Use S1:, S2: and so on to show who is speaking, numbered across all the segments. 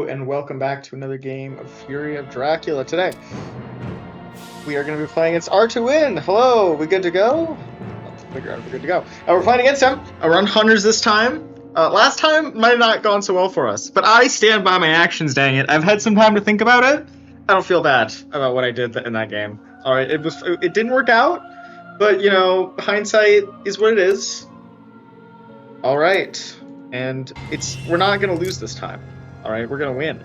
S1: Hello, and welcome back to another game of Fury of Dracula. Today, we are going to be playing against RToWin. Hello, we good to go? Let's figure out if we're good to go. We're playing against him. We're on hunters this time. Last time might have not gone so well for us, but I stand by my actions, dang it. I've had some time to think about it. I don't feel bad about what I did in that game. Alright, it didn't work out, but, you know, hindsight is what it is. Alright. And we're not going to lose this time, alright? We're going to win.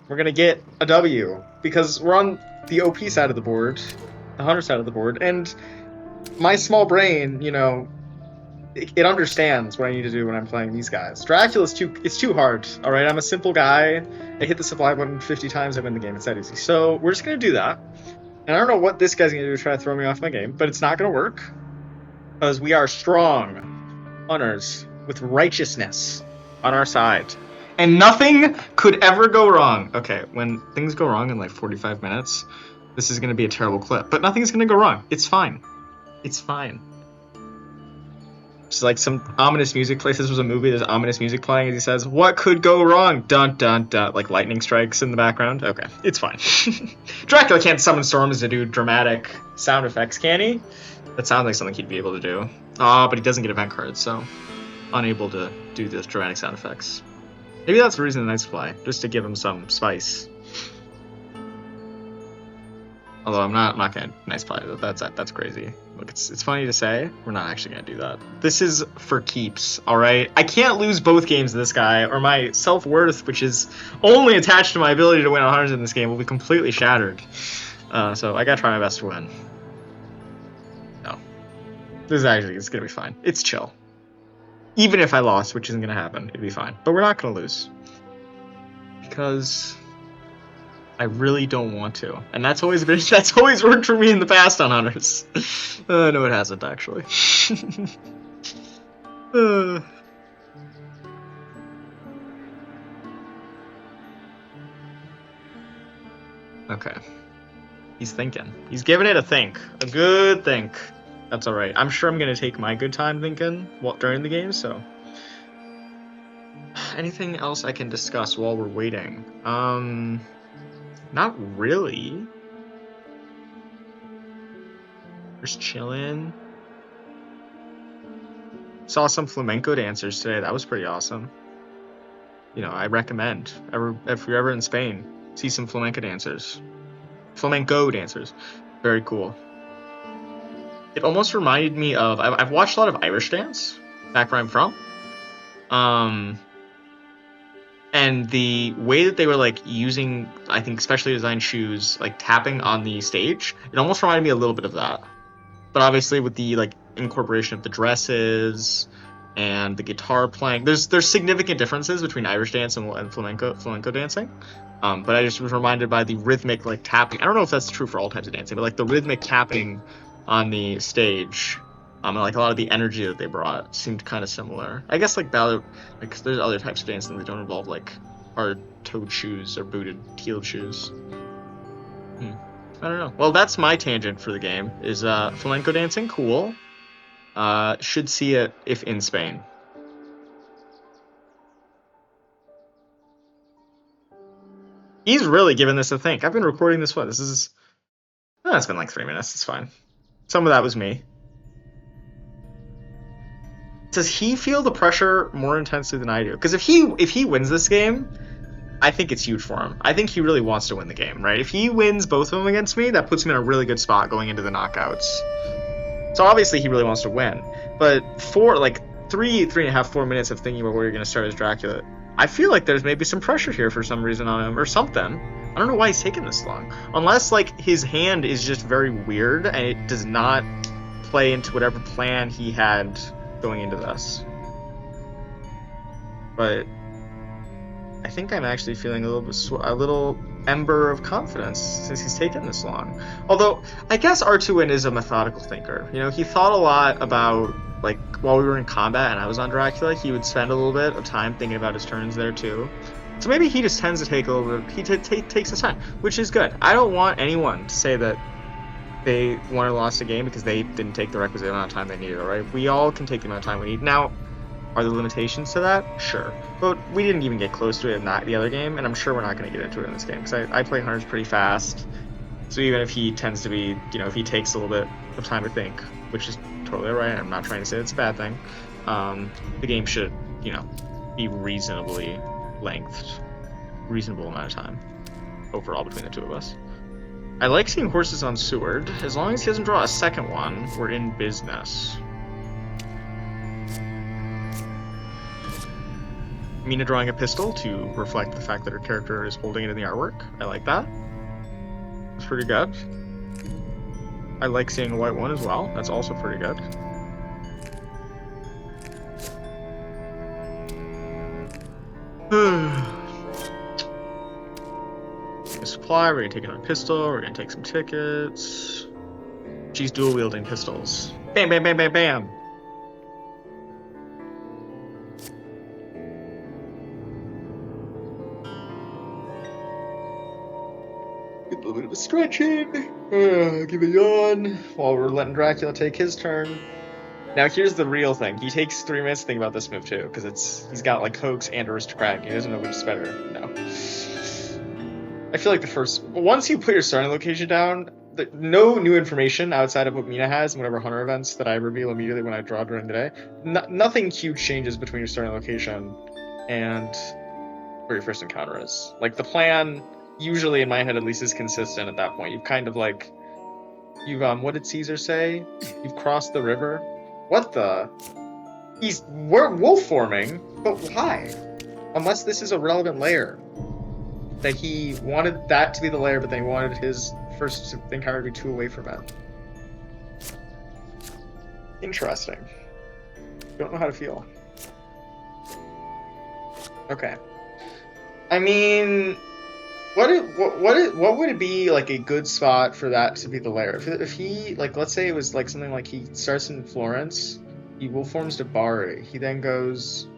S1: We're going to get a W, because we're on the OP side of the board, the hunter side of the board, and my small brain, you know, it understands what I need to do when I'm playing these guys. Dracula's too hard, alright? I'm a simple guy. I hit the supply button 50 times, I win the game. It's that easy. So we're just going to do that. And I don't know what this guy's going to do to try to throw me off my game, but it's not going to work, because we are strong hunters with righteousness on our side. And nothing could ever go wrong. Okay, when things go wrong in like 45 minutes, this is going to be a terrible clip. But nothing's going to go wrong. It's fine. It's fine. It's like some ominous music plays. This was a movie. There's ominous music playing as he says, "What could go wrong?" Dun, dun, dun. Like lightning strikes in the background. Okay, it's fine. Dracula can't summon storms to do dramatic sound effects, can he? That sounds like something he'd be able to do. But he doesn't get event cards, so unable to do this dramatic sound effects. Maybe that's the reason the Knights play, just to give him some spice. Although I'm not gonna Knights play. That's crazy. Look, it's funny to say. We're not actually gonna do that. This is for keeps. All right. I can't lose both games to this guy, or my self-worth, which is only attached to my ability to win on hunters in this game, will be completely shattered. So I gotta try my best to win. No, it's gonna be fine. It's chill. Even if I lost, which isn't going to happen, it'd be fine. But we're not going to lose. Because I really don't want to. And that's always worked for me in the past on hunters. No, it hasn't, actually. Okay. He's thinking. He's giving it a think. A good think. That's alright. I'm sure I'm going to take my good time thinking during the game, so. Anything else I can discuss while we're waiting? Not really. Just chilling. Saw some flamenco dancers today. That was pretty awesome. You know, I recommend. If you're ever in Spain, see some flamenco dancers. Flamenco dancers. Very cool. It almost reminded me of... I've watched a lot of Irish dance, back where I'm from. And the way that they were, like, using, I think, specially designed shoes, like, tapping on the stage, it almost reminded me a little bit of that. But obviously with the, like, incorporation of the dresses and the guitar playing, there's significant differences between Irish dance and flamenco dancing. But I just was reminded by the rhythmic, like, tapping. I don't know if that's true for all types of dancing, but, like, the rhythmic tapping on the stage, and like a lot of the energy that they brought seemed kind of similar. I guess like ballet, like there's other types of dancing that don't involve like hard-toed shoes or booted heeled shoes. I don't know. Well, that's my tangent for the game. Is flamenco dancing cool? Should see it if in Spain. He's really giving this a think. I've been recording this one. It's been like 3 minutes. It's fine. Some of that was me. Does he feel the pressure more intensely than I do? Because if he wins this game, I think it's huge for him. I think he really wants to win the game, right? If he wins both of them against me, that puts him in a really good spot going into the knockouts. So obviously he really wants to win. But for like 4 minutes of thinking about where you're going to start as Dracula, I feel like there's maybe some pressure here for some reason on him or something. I don't know why he's taking this long. Unless, like, his hand is just very weird and it does not play into whatever plan he had going into this. But I think I'm actually feeling a little ember of confidence since he's taken this long. Although, I guess RToWin is a methodical thinker. You know, he thought a lot about, like, while we were in combat and I was on Dracula, he would spend a little bit of time thinking about his turns there, too. So maybe he just tends to take a little bit. He takes his time, which is good. I don't want anyone to say that they won or lost a game because they didn't take the requisite amount of time they needed. All right, we all can take the amount of time we need. Now, Are there limitations to that? Sure. But we didn't even get close to it in the other game, and I'm sure we're not going to get into it in this game, because I play hunters pretty fast. So even if he tends to be, if he takes a little bit of time to think, which is totally right, I'm not trying to say it's a bad thing, the game should, be reasonably lengthed, reasonable amount of time overall between the two of us. I like seeing horses on Seward. As long as he doesn't draw a second one, we're in business. Mina drawing a pistol to reflect the fact that her character is holding it in the artwork. I like that. It's pretty good. I like seeing a white one as well. That's also pretty good. Supply, we're gonna take another pistol, we're gonna take some tickets. She's dual wielding pistols. Bam, bam, bam, bam, bam! Get a little bit of a stretching. Give a yawn while we're letting Dracula take his turn. Now here's the real thing. He takes 3 minutes to think about this move too, because he's got like Hoax and Aristocrat. He doesn't know which is better. No. I feel like once you put your starting location down, no new information outside of what Mina has and whatever hunter events that I reveal immediately when I draw during the day. Nothing huge changes between your starting location and where your first encounter is. Like the plan, usually in my head at least, is consistent at that point. You've kind of like, what did Caesar say? You've crossed the river. What the? We're wolf forming, but why? Unless this is a relevant layer. That he wanted that to be the layer, but then he wanted his first encounter to be 2 away from it. Interesting. Don't know how to feel. Okay. I mean, what would it be like a good spot for that to be the layer? If he, like, let's say it was like something like he starts in Florence, he wolf forms to Bari. He then goes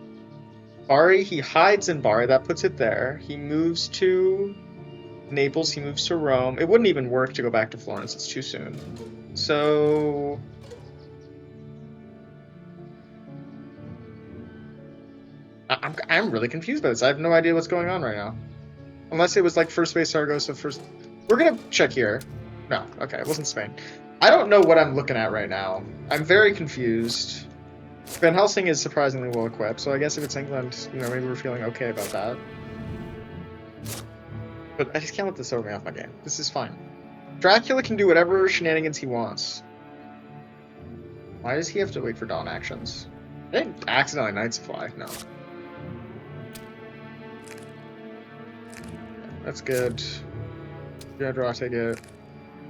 S1: Bari, he hides in Bari, that puts it there. He moves to Naples, he moves to Rome. It wouldn't even work to go back to Florence, it's too soon. So I'm really confused by this. I have no idea what's going on right now. Unless it was like first base Saragossa first. We're gonna check here. No, okay, it wasn't Spain. I don't know what I'm looking at right now. I'm very confused. Van Helsing is surprisingly well equipped, so I guess if it's England, maybe we're feeling okay about that. But I just can't let this throw me off my game. This is fine. Dracula can do whatever shenanigans he wants. Why does he have to wait for dawn actions? I didn't accidentally Night Supply, no. That's good. Gonna draw a ticket.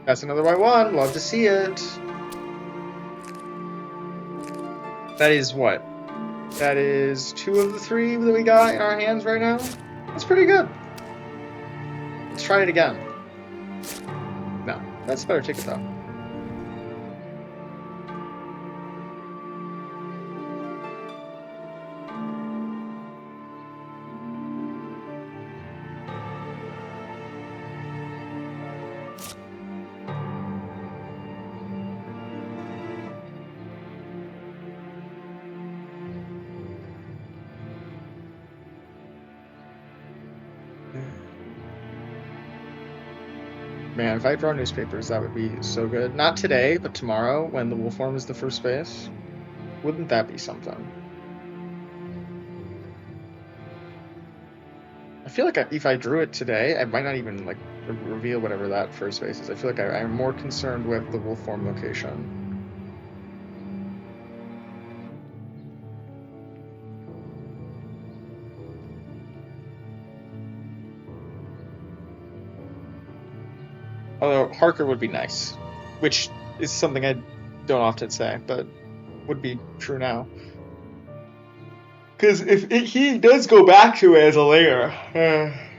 S1: That's another white one. Love to see it. That is what? That is 2 of the 3 that we got in our hands right now. That's pretty good. Let's try it again. No, that's a better ticket though. Man, if I draw newspapers, that would be so good. Not today, but tomorrow, when the wolf form is the first base. Wouldn't that be something? I feel like if I drew it today, I might not even like reveal whatever that first base is. I feel like I'm more concerned with the wolf form location. Although Harker would be nice, which is something I don't often say, but would be true now. Because if he does go back to it as a layer,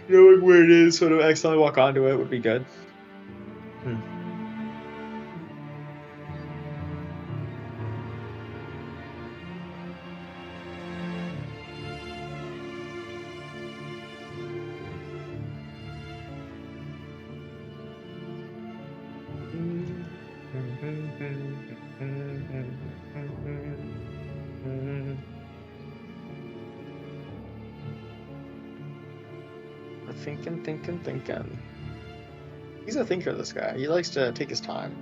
S1: knowing where it is, sort of accidentally walk onto it would be good. Thinking. He's a thinker, this guy. He likes to take his time.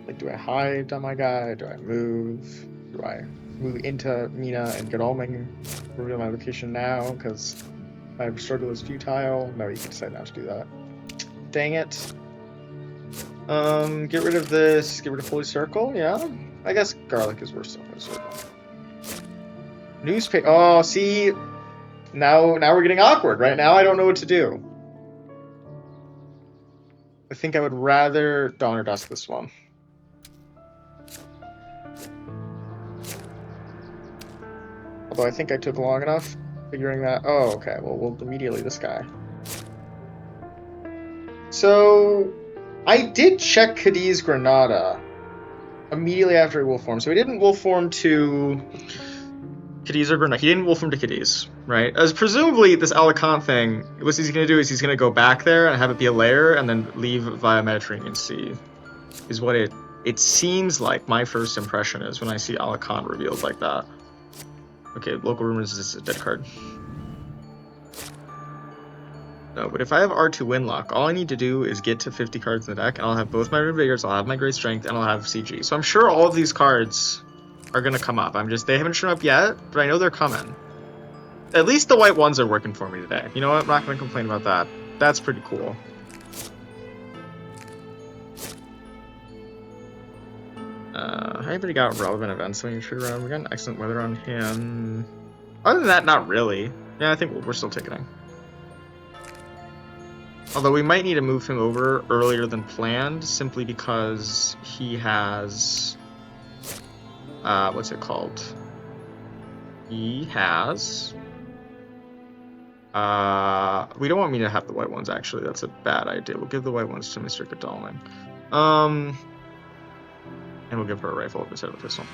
S1: Like, do I hide on my guy? Do I move? Do I move into Mina and Godalming? Reveal my location now, because my struggle is futile? No, you can decide not to do that. Dang it. Get rid of this. Get rid of Holy Circle, yeah? I guess garlic is worse than Holy Circle. Newspaper. Oh, see? Now we're getting awkward, right? Now I don't know what to do. I think I would rather Dawn or Dusk this one. Although I think I took long enough figuring that. Oh, okay. Well, we'll immediately this guy. So, I did check Cadiz Granada immediately after he wolf formed. So he didn't wolf form to Cadiz or Granada. He didn't wolf form to Cadiz, right? As presumably this Alicante thing, what he's going to do is he's going to go back there and have it be a layer and then leave via Mediterranean Sea. Is what it seems like my first impression is when I see Alicante revealed like that. Okay, local rumors is a dead card. No, but if I have R2 luck, all I need to do is get to 50 cards in the deck, and I'll have both my Revigors, I'll have my Great Strength, and I'll have CG. So I'm sure all of these cards are going to come up. They haven't shown up yet, but I know they're coming. At least the white ones are working for me today. You know what? I'm not going to complain about that. That's pretty cool. I already got relevant events when you trigger around. We got an excellent weather on him. Other than that, not really. Yeah, I think we're still ticketing. Although we might need to move him over earlier than planned, simply because he has... what's it called? He has... we don't want me to have the white ones, actually. That's a bad idea. We'll give the white ones to Mr. Godalming. And we'll give her a rifle instead of a pistol.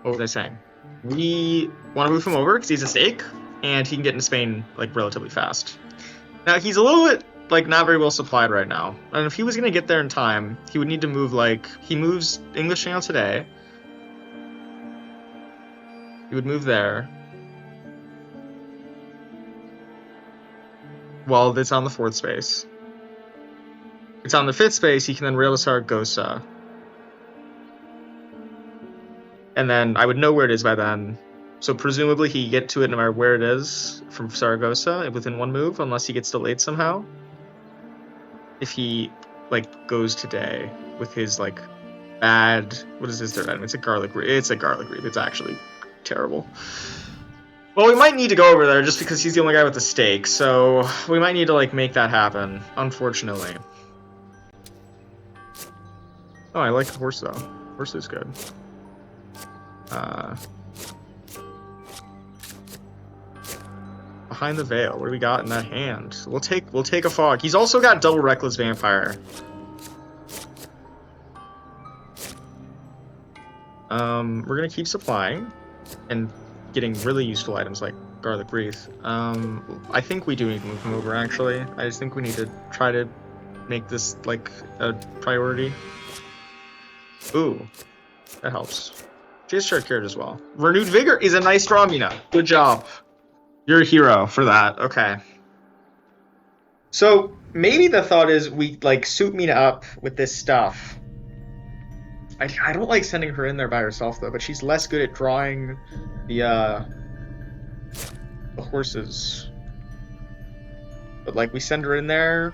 S1: What was I saying? We want to move him over because he's a stake, and he can get into Spain, like, relatively fast. Now, he's a little bit, like, not very well supplied right now. And if he was going to get there in time, he would need to move, like... He moves English Channel today. He would move there. Well, it's on the 4th space. It's on the 5th space, he can then rail to Saragossa. And then I would know where it is by then. So presumably he get to it no matter where it is from Saragossa within one move, unless he gets delayed somehow. If he, like, goes today with his, like, bad... What is his third item? It's a garlic reef. It's a garlic reef. It's actually terrible. Well, we might need to go over there just because he's the only guy with the stake, so we might need to, like, make that happen, unfortunately. Oh, I like the horse, though. Horse is good. Behind the veil, what do we got in that hand? We'll take a fog. He's also got double Reckless Vampire. We're gonna keep supplying and getting really useful items like Garlic Wreath. I think we do need to move him over, actually. I just think we need to try to make this, like, a priority. Ooh, that helps. She has Shark Carrot as well. Renewed Vigor is a nice draw, Mina. Good job. You're a hero for that. Okay. So, maybe the thought is we, like, suit Mina up with this stuff. I don't like sending her in there by herself, though, but she's less good at drawing the horses. But, like, we send her in there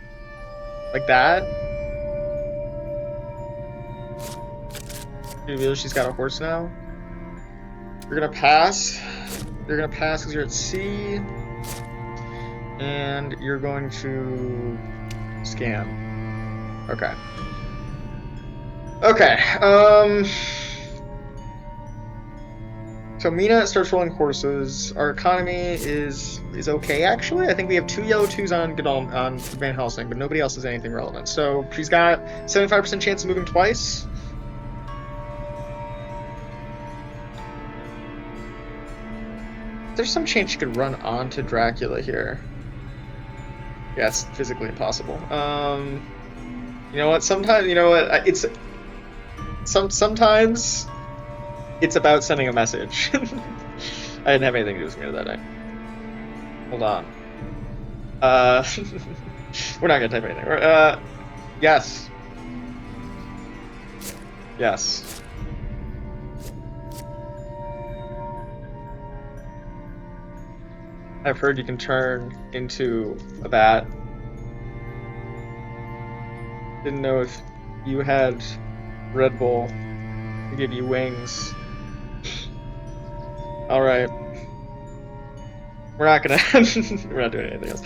S1: like that. She reveals she's got a horse now. You're gonna pass. You're gonna pass because you're at sea. And you're going to scan. Okay. Okay, so Mina starts rolling horses. Our economy is okay, actually. I think we have 2 yellow 2s on Van Helsing, but nobody else has anything relevant. So she's got 75% chance of moving twice. There's some chance she could run onto Dracula here. Yeah, it's physically impossible. You know what? Sometimes, you know what? Sometimes it's about sending a message. I didn't have anything to do with me that night. Hold on. We're not gonna type anything. Yes. Yes. I've heard you can turn into a bat. Didn't know if you had Red Bull to give you wings. All right. We're not gonna. We're not doing anything else.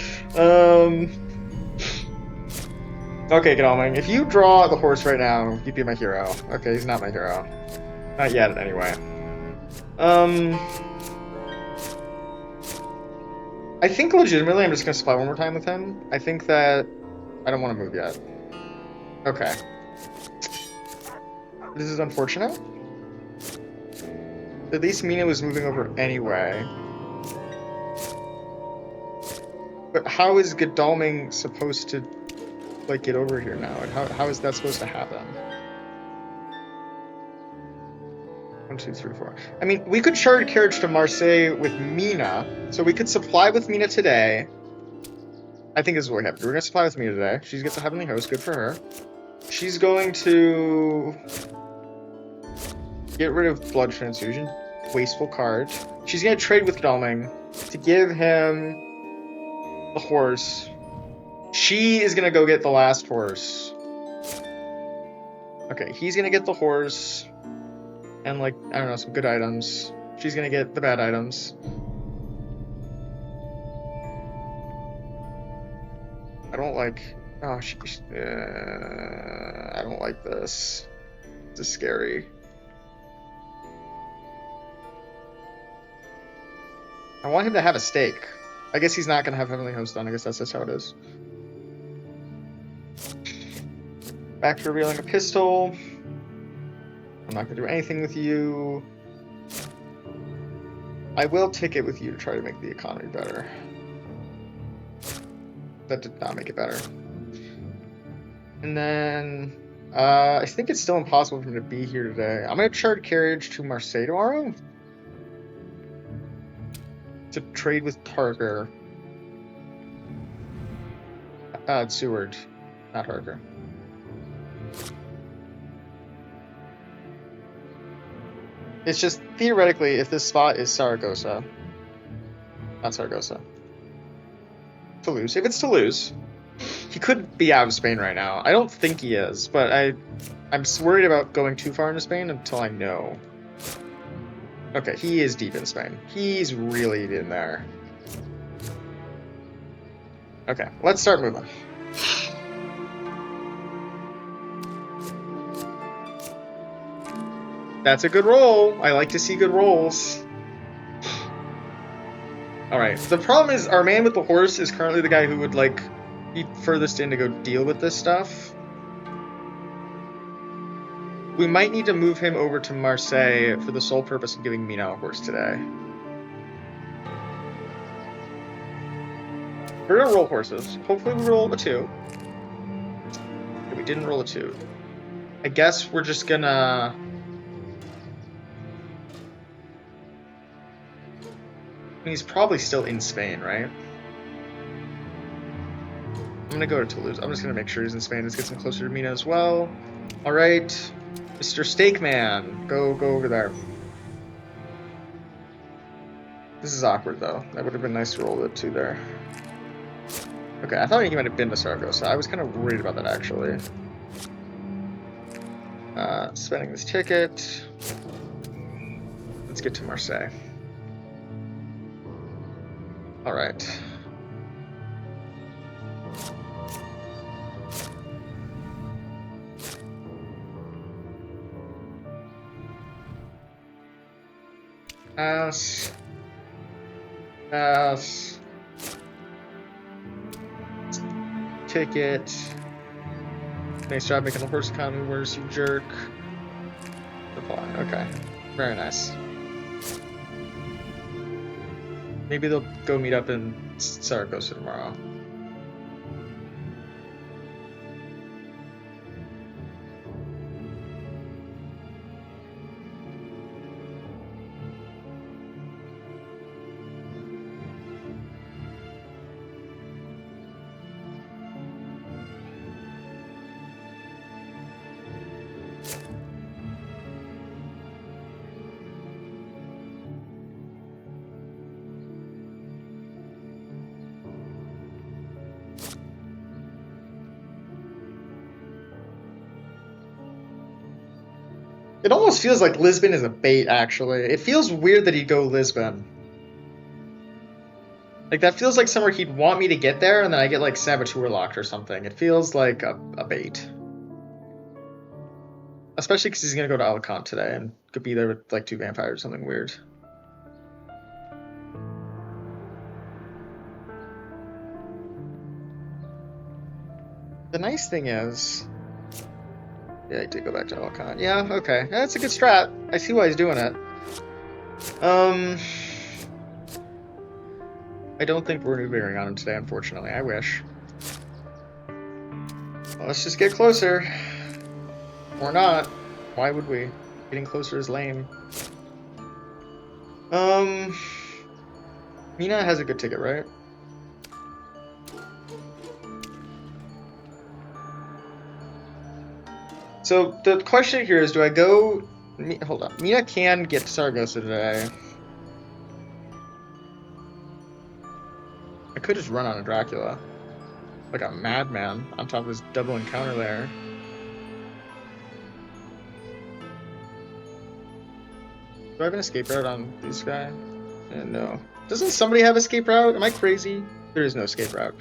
S1: Okay, Godalming, if you draw the horse right now, you'd be my hero. Okay, he's not my hero. Not yet, anyway. I think legitimately I'm just gonna supply one more time with him. I think that I don't want to move yet. Okay. This is unfortunate. At least Mina was moving over anyway. But how is Godalming supposed to, like, get over here now? And how is that supposed to happen? 1, 2, 3, 4. I mean, we could chart carriage to Marseille with Mina. So we could supply with Mina today. I think this is what we have. We're going to supply with Mina today. She gets a Heavenly Host. Good for her. She's going to get rid of Blood Transfusion. Wasteful card. She's going to trade with Godalming to give him the horse. She is going to go get the last horse. Okay, he's going to get the horse. And, like, I don't know, some good items. She's going to get the bad items. I don't like... Oh, I don't like this. This is scary. I want him to have a stake. I guess he's not going to have Heavenly Host on. I guess that's just how it is. Back to revealing a pistol. I'm not going to do anything with you. I will ticket with you to try to make the economy better. That did not make it better. And then, I think it's still impossible for him to be here today. I'm going to chart carriage to Marseille tomorrow. To trade with Tarker. Seward, not Harker. It's just, theoretically, if this spot is Saragossa. Not Saragossa. Toulouse. If it's Toulouse, he could be out of Spain right now. I don't think he is, but I'm worried about going too far into Spain until I know. Okay, he is deep in Spain. He's really in there. Okay, let's start moving. That's a good roll. I like to see good rolls. Alright, the problem is our man with the horse is currently the guy who would, like, be furthest in to go deal with this stuff. We might need to move him over to Marseille for the sole purpose of giving Mina a horse today. We're gonna roll horses. Hopefully we roll a 2. Okay, we didn't roll a 2. I guess we're just gonna... I mean, he's probably still in Spain, right? I'm gonna go to Toulouse. I'm just gonna make sure he's in Spain. Let's get him closer to Mina as well. Alright. Mr. Steakman, go over there. This is awkward, though. That would have been nice to roll the 2 there. Okay, I thought he might have been to Saragossa. I was kind of worried about that, actually. Spending this ticket. Let's get to Marseille. Alright. Pass. Ticket. Nice job making the horse economy worse, you jerk. Reply. Okay. Very nice. Maybe they'll go meet up in Saragossa tomorrow. It almost feels like Lisbon is a bait, actually. It feels weird that he'd go Lisbon. Like, that feels like somewhere he'd want me to get there, and then I get, like, Saboteur locked or something. It feels like a bait. Especially because he's going to go to Alicante today, and could be there with, like, 2 vampires or something weird. The nice thing is... Yeah, I did go back to Alicante. Yeah, okay. That's a good strat. I see why he's doing it. I don't think we're veering on him today, unfortunately. I wish. Well, let's just get closer. Or not. Why would we? Getting closer is lame. Mina has a good ticket, right? So the question here is, do I go... Hold on. Mina can get Saragossa today. I could just run on a Dracula. Like a madman on top of this double encounter there. Do I have an escape route on this guy? No. Doesn't somebody have escape route? Am I crazy? There is no escape route.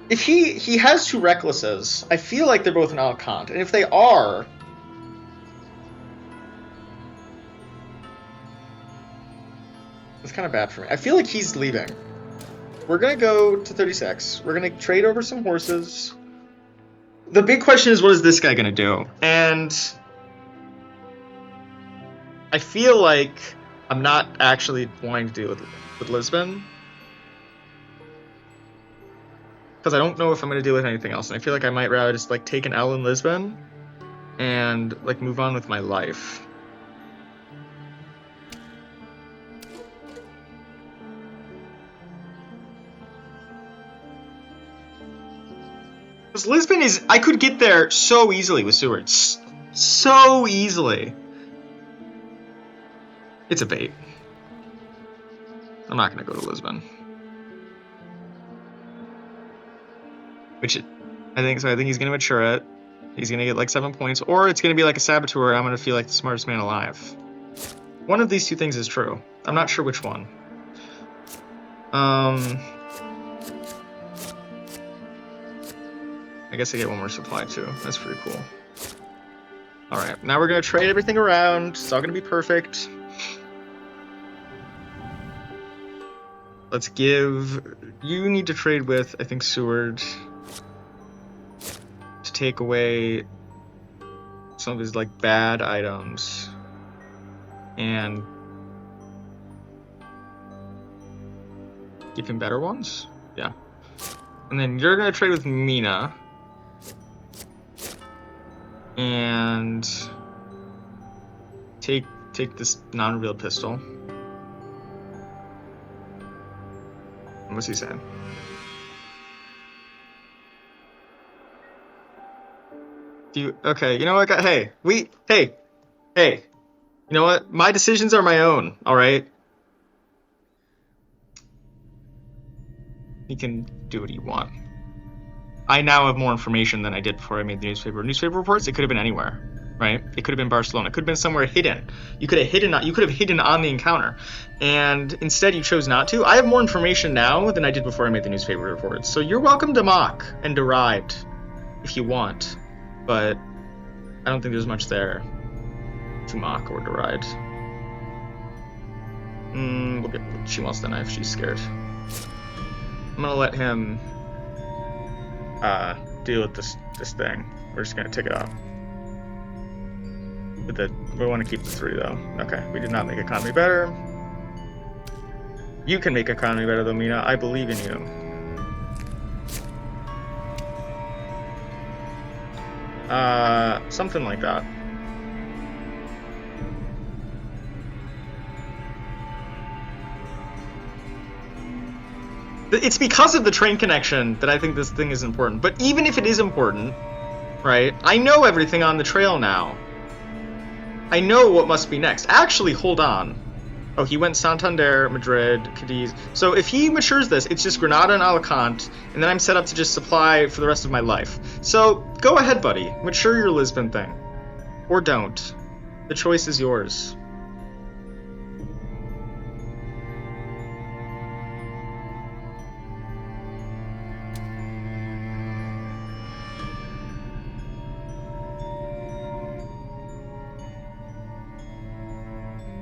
S1: If he has 2 Recklesses, I feel like they're both in Alicante. And if they are... It's kind of bad for me. I feel like he's leaving. We're going to go to 36. We're going to trade over some horses. The big question is, what is this guy going to do? And I feel like I'm not actually wanting to deal with Lisbon. Because I don't know if I'm going to deal with anything else. And I feel like I might rather just, like, take an L in Lisbon and, like, move on with my life. Because Lisbon is... I could get there so easily with Seward. So easily. It's a bait. I'm not going to go to Lisbon. Which, I think he's going to mature it. He's going to get like 7 points. Or it's going to be like a Saboteur. I'm going to feel like the smartest man alive. One of these 2 things is true. I'm not sure which one. I guess I get 1 more supply too. That's pretty cool. Alright, now we're going to trade everything around. It's all going to be perfect. Let's give... You need to trade with, I think, Seward. To take away some of his, like, bad items. And... give him better ones? Yeah. And then you're going to trade with Mina. And take this non-real pistol. What's he saying? Okay, you know what, guys? Hey. You know what? My decisions are my own, alright? He can do what he wants. I now have more information than I did before I made the newspaper. Newspaper reports, it could have been anywhere, right? It could have been Barcelona. It could have been somewhere hidden. You could have hidden on the encounter. And instead you chose not to. I have more information now than I did before I made the newspaper reports. So you're welcome to mock and deride if you want. But I don't think there's much there to mock or deride. She wants the knife. She's scared. I'm gonna let him deal with this thing. We're just gonna take it off. We want to keep the 3 though. Okay, we did not make economy better. You can make economy better though, Mina. I believe in you. Something like that. It's because of the train connection that I think this thing is important. But even if it is important, right, I know everything on the trail now. I know what must be next. Actually, hold on. Oh, he went Santander, Madrid, Cadiz. So if he matures this, it's just Granada and Alicante, and then I'm set up to just supply for the rest of my life. So go ahead, buddy. Mature your Lisbon thing. Or don't. The choice is yours.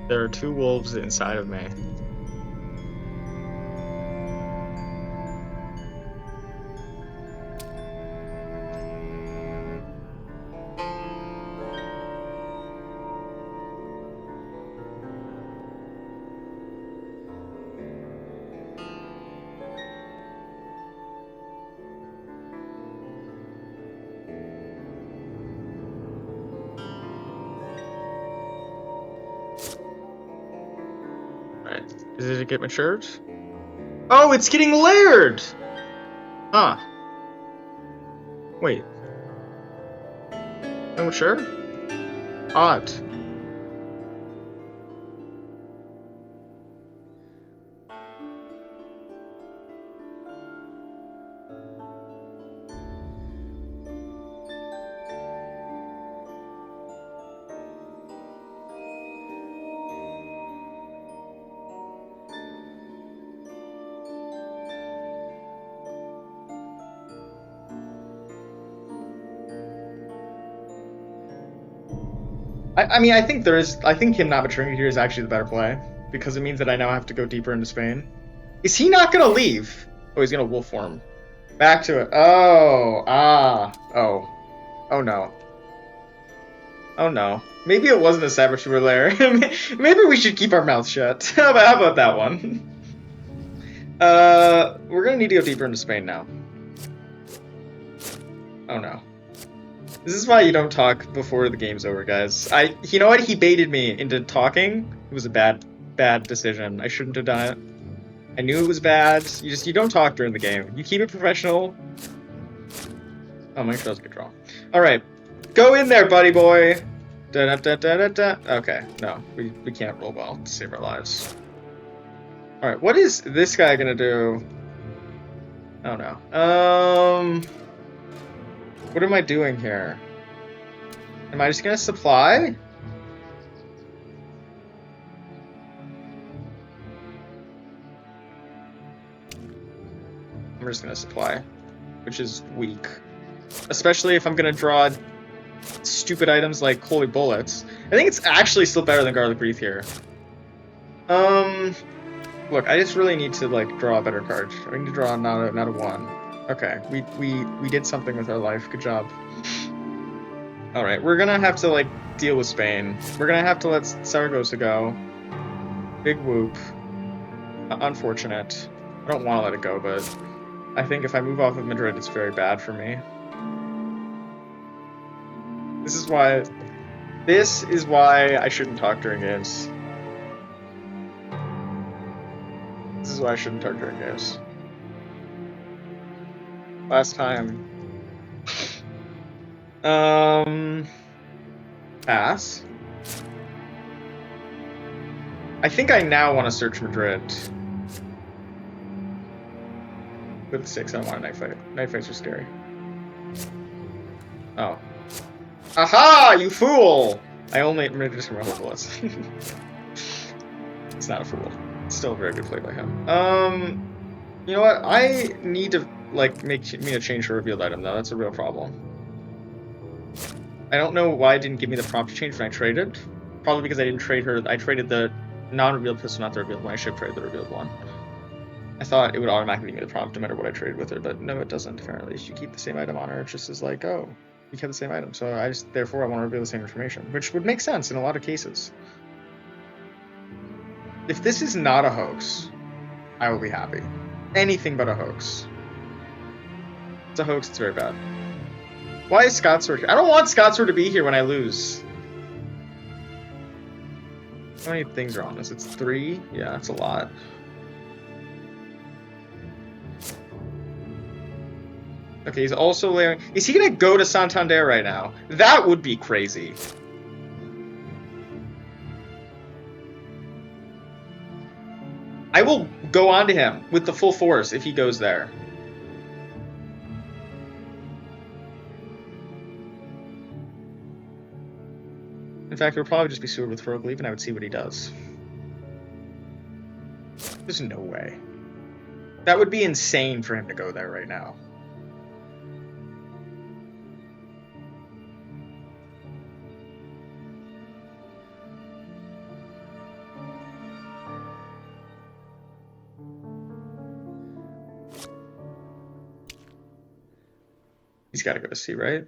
S1: There are 2 wolves inside of me. Alright, did it get matured? Oh, it's getting layered! Huh. Wait. No mature? Odd. I mean, I think him not maturing here is actually the better play, because it means that I now have to go deeper into Spain. Is he not gonna leave? Oh, he's gonna wolf form. Back to it. Oh, oh no. Oh no. Maybe it wasn't a saboteur lair. Maybe we should keep our mouths shut. How about that one? We're gonna need to go deeper into Spain now. Oh no. This is why you don't talk before the game's over, guys. You know what? He baited me into talking. It was a bad decision. I shouldn't have done it. I knew it was bad. You don't talk during the game. You keep it professional. Oh, my show's a good draw. All right, go in there, buddy boy. Da, da, da, da, da, da. Okay, no, we can't roll well to save our lives. All right, what is this guy gonna do? Oh no. What am I doing here? Am I just gonna supply? I'm just gonna supply, which is weak. Especially if I'm gonna draw stupid items like Holy Bullets. I think it's actually still better than Garlic Wreath here. Look, I just really need to like draw a better card. I need to draw not a 1. Okay, we did something with our life. Good job. All right, we're gonna have to like deal with Spain. We're gonna have to let Saragossa go. Big whoop. Unfortunate. I don't want to let it go, but I think if I move off of Madrid, it's very bad for me. This is why I shouldn't talk during games. This is why I shouldn't talk during games. Last time. Pass. I think I now want to search Madrid. With 6, I don't want a night fight. Night fights are scary. Oh. Aha! You fool! I'm gonna just remember bullets. It's not a fool. It's still a very good play by him. You know what? I need to like make me a change for revealed item though. That's a real problem. I don't know why it didn't give me the prompt to change when I traded. Probably because I didn't trade her. I traded the non-revealed pistol, not the revealed one. I should have traded the revealed one. I thought it would automatically give me the prompt no matter what I traded with her, but no, it doesn't. Apparently, you keep the same item on her. It just is like, oh, you kept the same item, so therefore I want to reveal the same information, which would make sense in a lot of cases. If this is not a hoax, I will be happy. Anything but a hoax. It's a hoax. It's very bad. Why is Scottsword here? I don't want Scottsword to be here when I lose. How many things are on this? It's 3? Yeah, that's a lot. Okay, he's also layering... Is he gonna go to Santander right now? That would be crazy. I will go on to him with the full force if he goes there. In fact, it would probably just be Seward with Ferocleave, and I would see what he does. There's no way. That would be insane for him to go there right now. He's got to go to sea, right?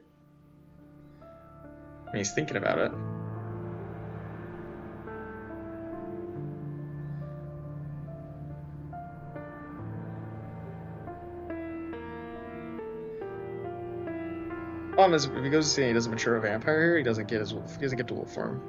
S1: I mean, he's thinking about it. Problem is, if he goes to sea and he doesn't mature a vampire here, he doesn't get to wolf form.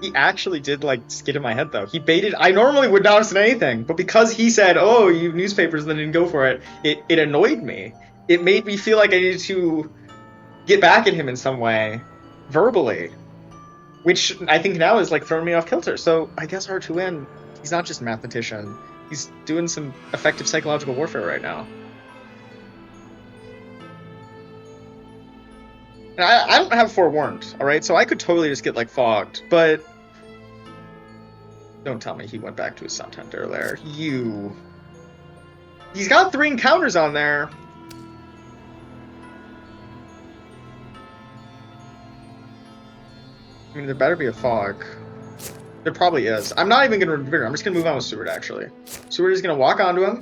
S1: He actually did, like, skid in my head, though. He baited... I normally would not have said anything, but because he said, oh, you have newspapers, and then didn't go for it, it annoyed me. It made me feel like I needed to get back at him in some way, verbally. Which I think now is, like, throwing me off kilter. So I guess RToWin, he's not just a mathematician. He's doing some effective psychological warfare right now. And I don't have Forewarned, alright? So I could totally just get, like, fogged, but... Don't tell me he went back to his Sun Tent earlier. You... He's got 3 encounters on there! I mean, there better be a fog. There probably is. I'm not even gonna Revigor. I'm just gonna move on with Seward, actually. Seward is gonna walk onto him.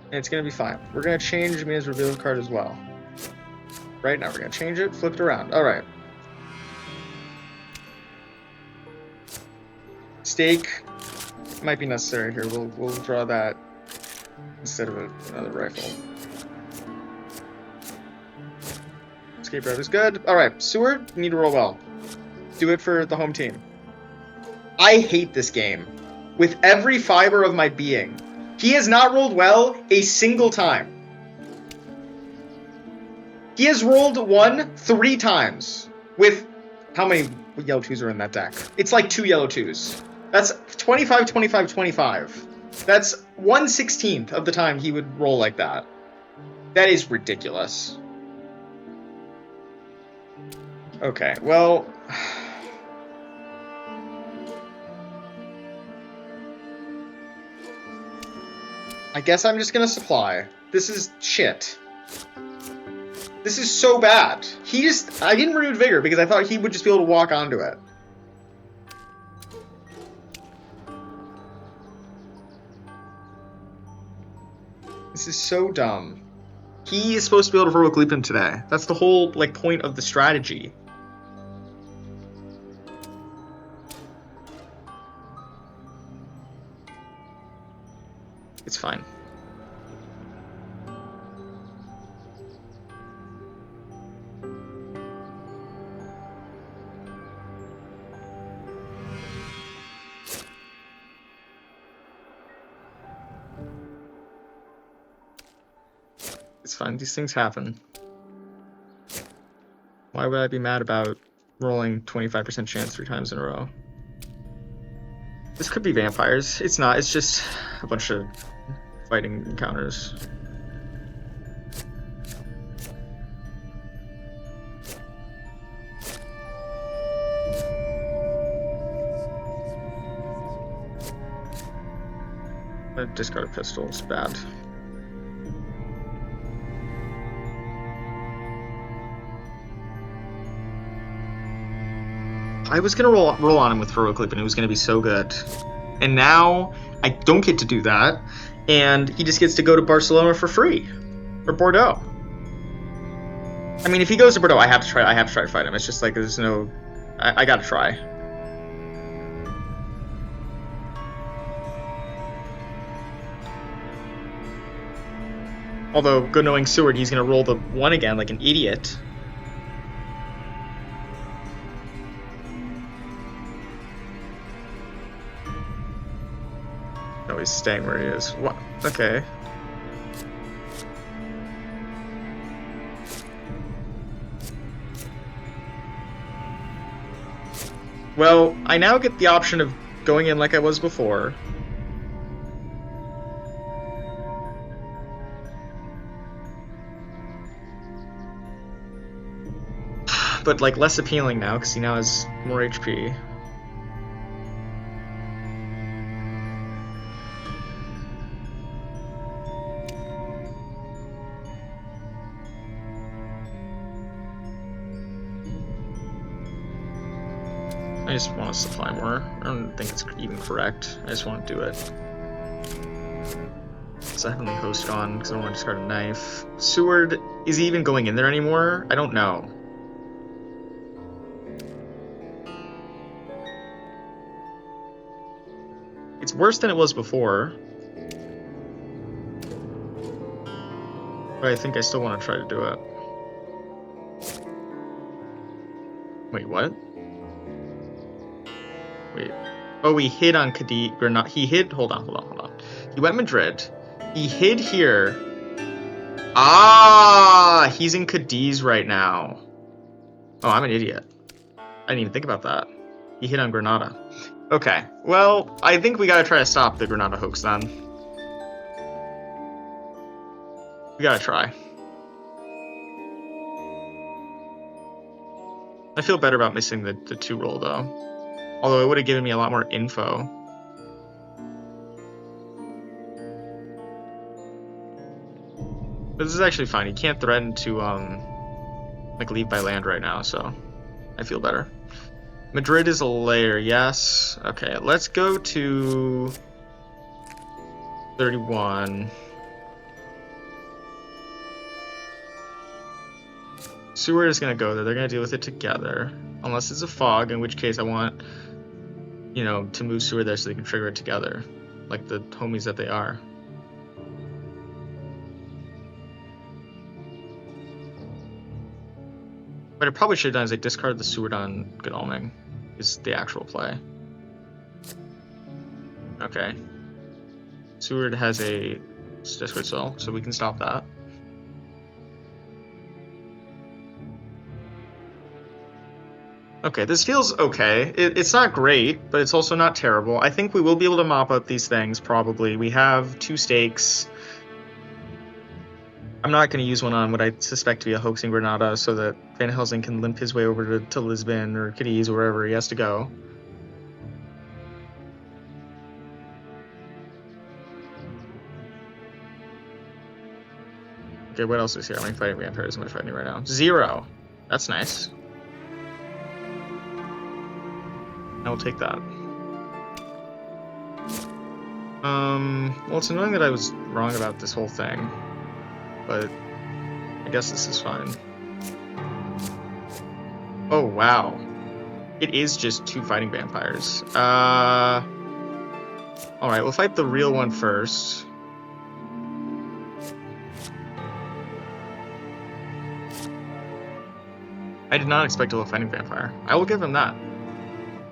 S1: And it's gonna be fine. We're gonna change Mina's reveal card as well. Right now, we're gonna change it, flip it around. Alright. Stake might be necessary here. We'll draw that instead of another rifle. Escape route is good. Alright, Seward, you need to roll well. Do it for the home team. I hate this game. With every fiber of my being. He has not rolled well a single time. He has rolled 1 3 times. With how many yellow 2s are in that deck? It's like 2 yellow 2s. That's 25, 25, 25. That's 1/16 of the time he would roll like that. That is ridiculous. Okay, well... I guess I'm just gonna supply. This is shit. This is so bad. I didn't renewed Vigor because I thought he would just be able to walk onto it. This is so dumb. He is supposed to be able to heroic leap him today. That's the whole, like, point of the strategy. It's fine. It's fine. These things happen. Why would I be mad about rolling 25% chance 3 times in a row? This could be vampires. It's not. It's just a bunch of fighting encounters. A discard pistol is bad. I was gonna roll on him with Heroic Leap and it was gonna be so good. And now I don't get to do that, and he just gets to go to Barcelona for free. Or Bordeaux. I mean, if he goes to Bordeaux, I have to try to fight him. It's just like there's no I gotta try. Although, good knowing Seward, he's gonna roll the 1 again like an idiot. No, he's staying where he is. What? Okay. Well, I now get the option of going in like I was before. But, like, less appealing now, because he now has more HP. I just want to supply more. I don't think it's even correct. I just want to do it. So Heavenly Host gone, because I don't want to discard a knife. Seward, is he even going in there anymore? I don't know. It's worse than it was before. But I think I still want to try to do it. Wait, what? Wait. Oh, he hid on Cadiz, or not, he hid, hold on. He went Madrid. He hid here. Ah, he's in Cadiz right now. Oh, I'm an idiot. I didn't even think about that. He hit on Granada. Okay, well, I think we gotta try to stop the Granada hoax then. We gotta try. I feel better about missing the 2 roll though. Although it would have given me a lot more info. But this is actually fine. He can't threaten to like leave by land right now, so I feel better. Madrid is a layer, yes. Okay, let's go to 31. Seward is gonna go there. They're gonna deal with it together. Unless it's a fog, in which case I want, you know, to move Seward there so they can trigger it together. Like the homies that they are. What I probably should have done is I discarded the Seward on Godalming, is the actual play. Okay. Seward has a discard spell, so we can stop that. Okay, this feels okay. It's not great, but it's also not terrible. I think we will be able to mop up these things, probably. We have 2 stakes. I'm not going to use one on what I suspect to be a hoaxing Granada so that Van Helsing can limp his way over to Lisbon or Cadiz or wherever he has to go. Okay, what else is here? How many fighting vampires am I fighting right now? 0. That's nice. I will take that. Well, it's annoying that I was wrong about this whole thing, but I guess this is fine. Oh, wow. It is just 2 fighting vampires. Alright, we'll fight the real one first. I did not expect a little fighting vampire. I will give him that.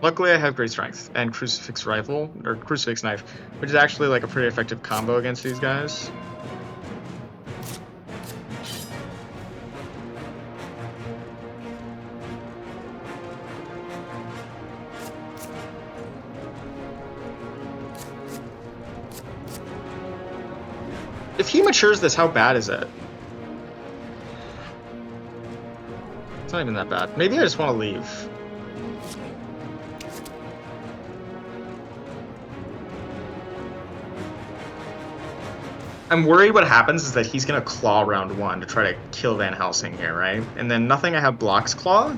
S1: Luckily, I have great strength and crucifix rifle, or crucifix knife, which is actually like a pretty effective combo against these guys. If he matures this, how bad is it? It's not even that bad. Maybe I just want to leave. I'm worried what happens is that he's going to claw round 1 to try to kill Van Helsing here, right? And then nothing I have blocks claw.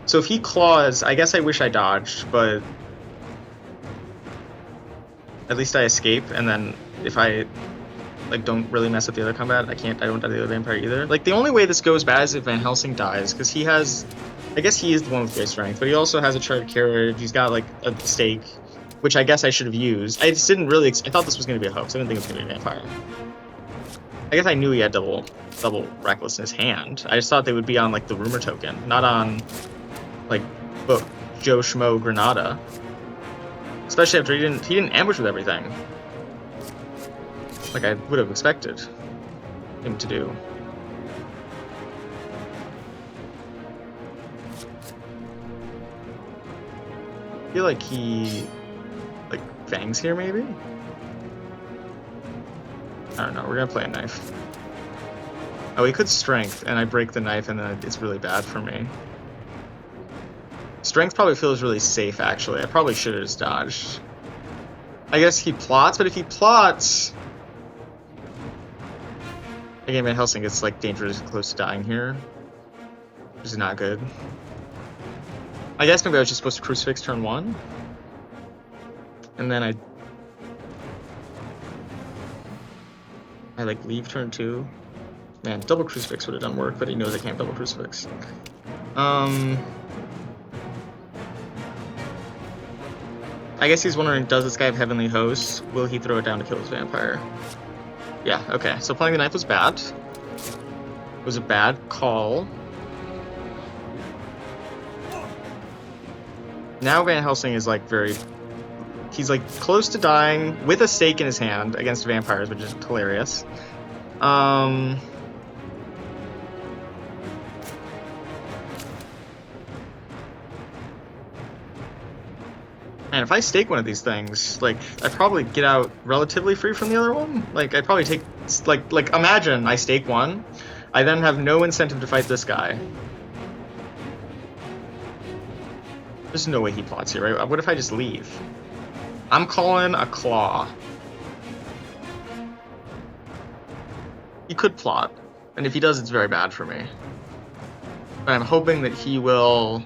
S1: So if he claws, I guess I wish I dodged, but at least I escape, and then if I like don't really mess up the other combat, I don't die the other vampire either. Like the only way this goes bad is if Van Helsing dies, because he has, I guess he is the one with great strength, but he also has a charred carriage, he's got like a stake, which I guess I should have used. I just didn't really, I thought this was going to be a hoax, I didn't think it was going to be a vampire. I guess I knew he had double reckless in his hand. I just thought they would be on like the rumor token, not on like Joe Schmo Granada. Especially after he didn't ambush with everything. Like I would have expected him to do. I feel like he like fangs here maybe? I don't know, we're gonna play a knife. Oh, he could strength, and I break the knife, and then it's really bad for me. Strength probably feels really safe, actually. I probably should have just dodged. I guess he plots, but if he plots... Again, Van Helsing gets, like, dangerously close to dying here. Which is not good. I guess maybe I was just supposed to crucifix turn 1. And then I like, leave turn 2. Man, double crucifix would have done work, but he knows I can't double crucifix. I guess he's wondering, does this guy have Heavenly Hosts? Will he throw it down to kill his vampire? Yeah, okay. So playing the knife was bad. It was a bad call. Now Van Helsing is like he's like close to dying with a stake in his hand against vampires, which is hilarious. And if I stake one of these things, like, I probably get out relatively free from the other one. Like, I probably take, like, imagine I stake one, I then have no incentive to fight this guy. There's no way he plots here, right? What if I just leave? I'm calling a claw. He could plot, and if he does, it's very bad for me. But I'm hoping that he will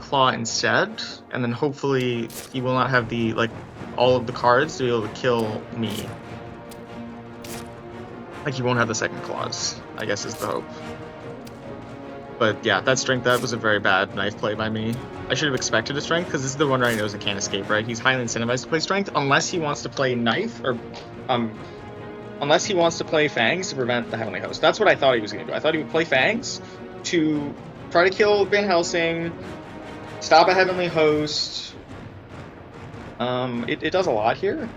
S1: claw instead, and then hopefully he will not have the, like, all of the cards to be able to kill me. Like, he won't have the second claws, I guess is the hope. But yeah, that strength, that was a very bad knife play by me. I should have expected a strength, because this is the one where I knows it can't escape, right? He's highly incentivized to play strength, unless he wants to play knife, or, unless he wants to play fangs to prevent the Heavenly Host. That's what I thought he was going to do. I thought he would play fangs to try to kill Van Helsing, stop a Heavenly Host. It does a lot here.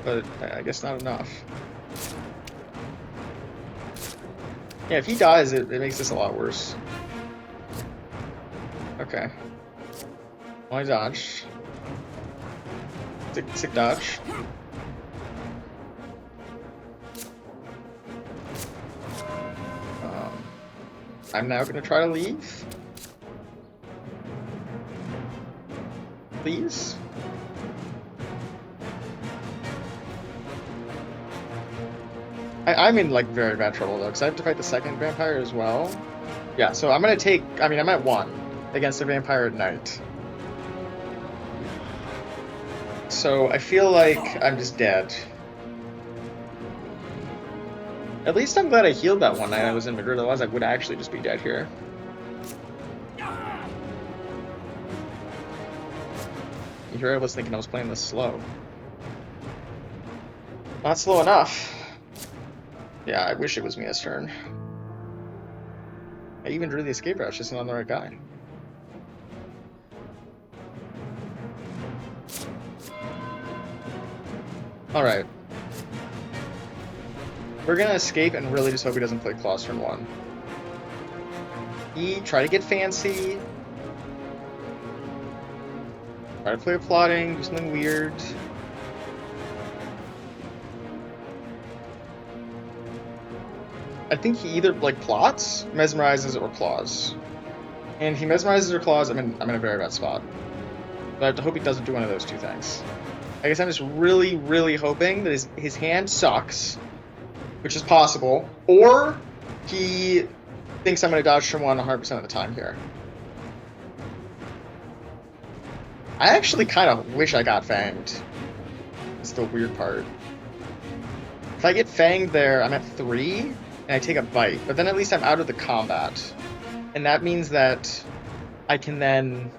S1: But I guess not enough. Yeah, if he dies, it makes this a lot worse. Okay. Well, I dodge. Sick dodge. I'm now going to try to leave. Please? I'm in, like, very bad trouble, though, because I have to fight the second vampire as well. Yeah, so I'm going to take... I mean, I'm at 1 against the vampire at night. So I feel like I'm just dead. At least I'm glad I healed that one night I was in Madrid, otherwise I would actually just be dead here. Here I was thinking I was playing this slow. Not slow enough. Yeah, I wish it was Mia's turn. I even drew the escape route, just not on the right guy. Alright. We're gonna escape and really just hope he doesn't play Claws turn 1. Try to get fancy. Try to play a plotting, do something weird. I think he either, like, plots, mesmerizes, or claws. And if he mesmerizes or claws, I'm in a very bad spot. But I have to hope he doesn't do one of those two things. I guess I'm just really, really hoping that his hand sucks, which is possible, or he thinks I'm going to dodge turn 1 100% of the time here. I actually kind of wish I got fanged. It's the weird part. If I get fanged there, I'm at 3, and I take a bite, but then at least I'm out of the combat. And that means that I can then...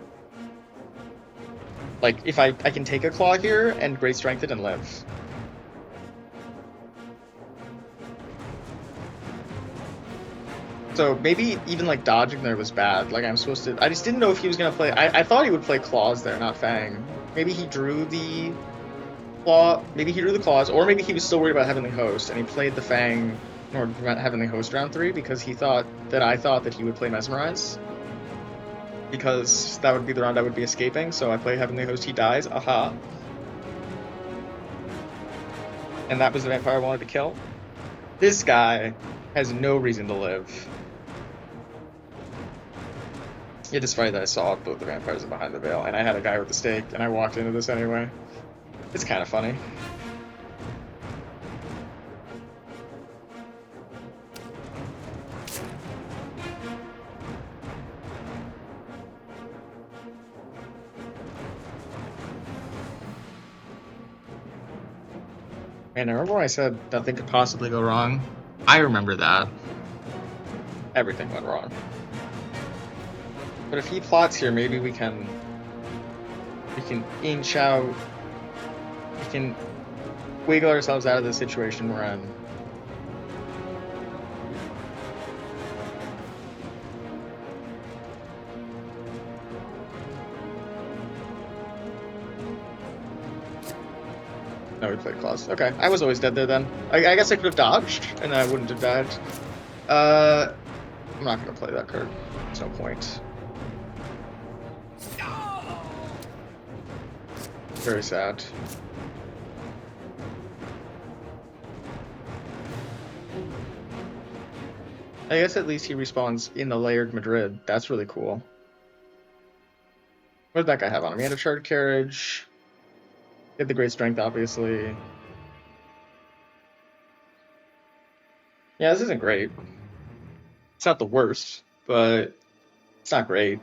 S1: Like, if I can take a claw here and great strength it and live. So maybe even, like, dodging there was bad. Like, I'm supposed to... I just didn't know if he was going to play... I thought he would play claws there, not fang. Maybe he drew the claw... Maybe he drew the claws, or maybe he was still worried about Heavenly Host, and he played the fang in order to prevent Heavenly Host round 3, because he thought that I thought that he would play Mesmerize. because that would be the round I would be escaping. So I play Heavenly Host, he dies, aha. And that was the vampire I wanted to kill. This guy has no reason to live. It is funny that I saw both the vampires behind the veil, and I had a guy with a stake, and I walked into this anyway. It's kind of funny. Man, I remember when I said nothing could possibly go wrong. I remember that. Everything went wrong. But if he plots here, maybe we can inch out. We can wiggle ourselves out of the situation we're in. No, we played claws. Okay, I was always dead there then. I guess I could have dodged, and I wouldn't have died. I'm not gonna play that card. There's no point. Very sad. I guess at least he respawns in the layered Madrid. That's really cool. What did that guy have on him? He had a charred carriage. He had the great strength, obviously. Yeah, this isn't great. It's not the worst, but it's not great.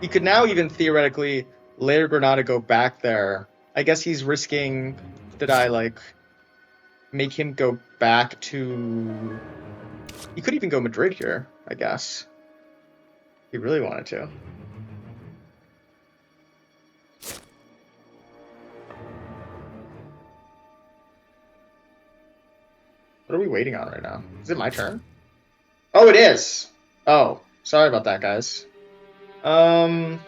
S1: He could now even theoretically layer Granada, go back there. I guess he's risking that I like make him go back to. He could even go Madrid here, I guess. If he really wanted to. What are we waiting on right now? Is it my turn? Oh, it is! Oh, sorry about that, guys. Are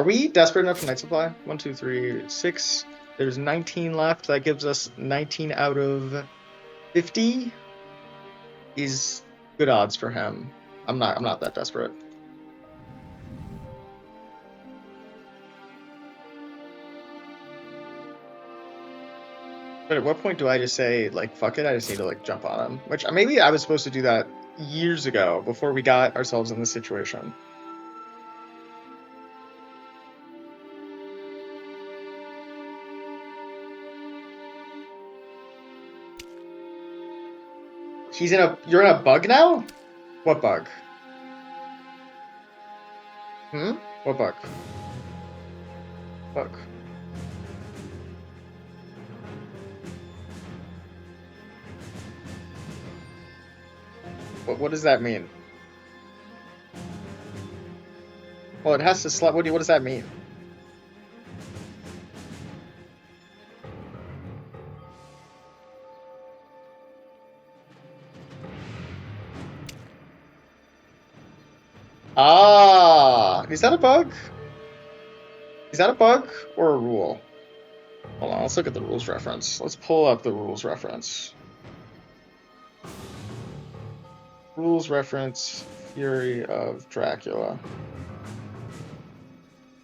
S1: we desperate enough for Night Supply? 1, 2, 3, 6. There's 19 left. That gives us 19 out of 50. Is good odds for him. I'm not that desperate. But at what point do I just say, like, fuck it, I just need to, like, jump on him? Which, maybe I was supposed to do that years ago, before we got ourselves in this situation. You're in a bug now? What bug? What bug? Bug. What does that mean? Well, it has to slap. What does that mean? Ah, is that a bug? Is that a bug or a rule? Hold on, let's look at the rules reference. Let's pull up the rules reference. Rules reference, Fury of Dracula.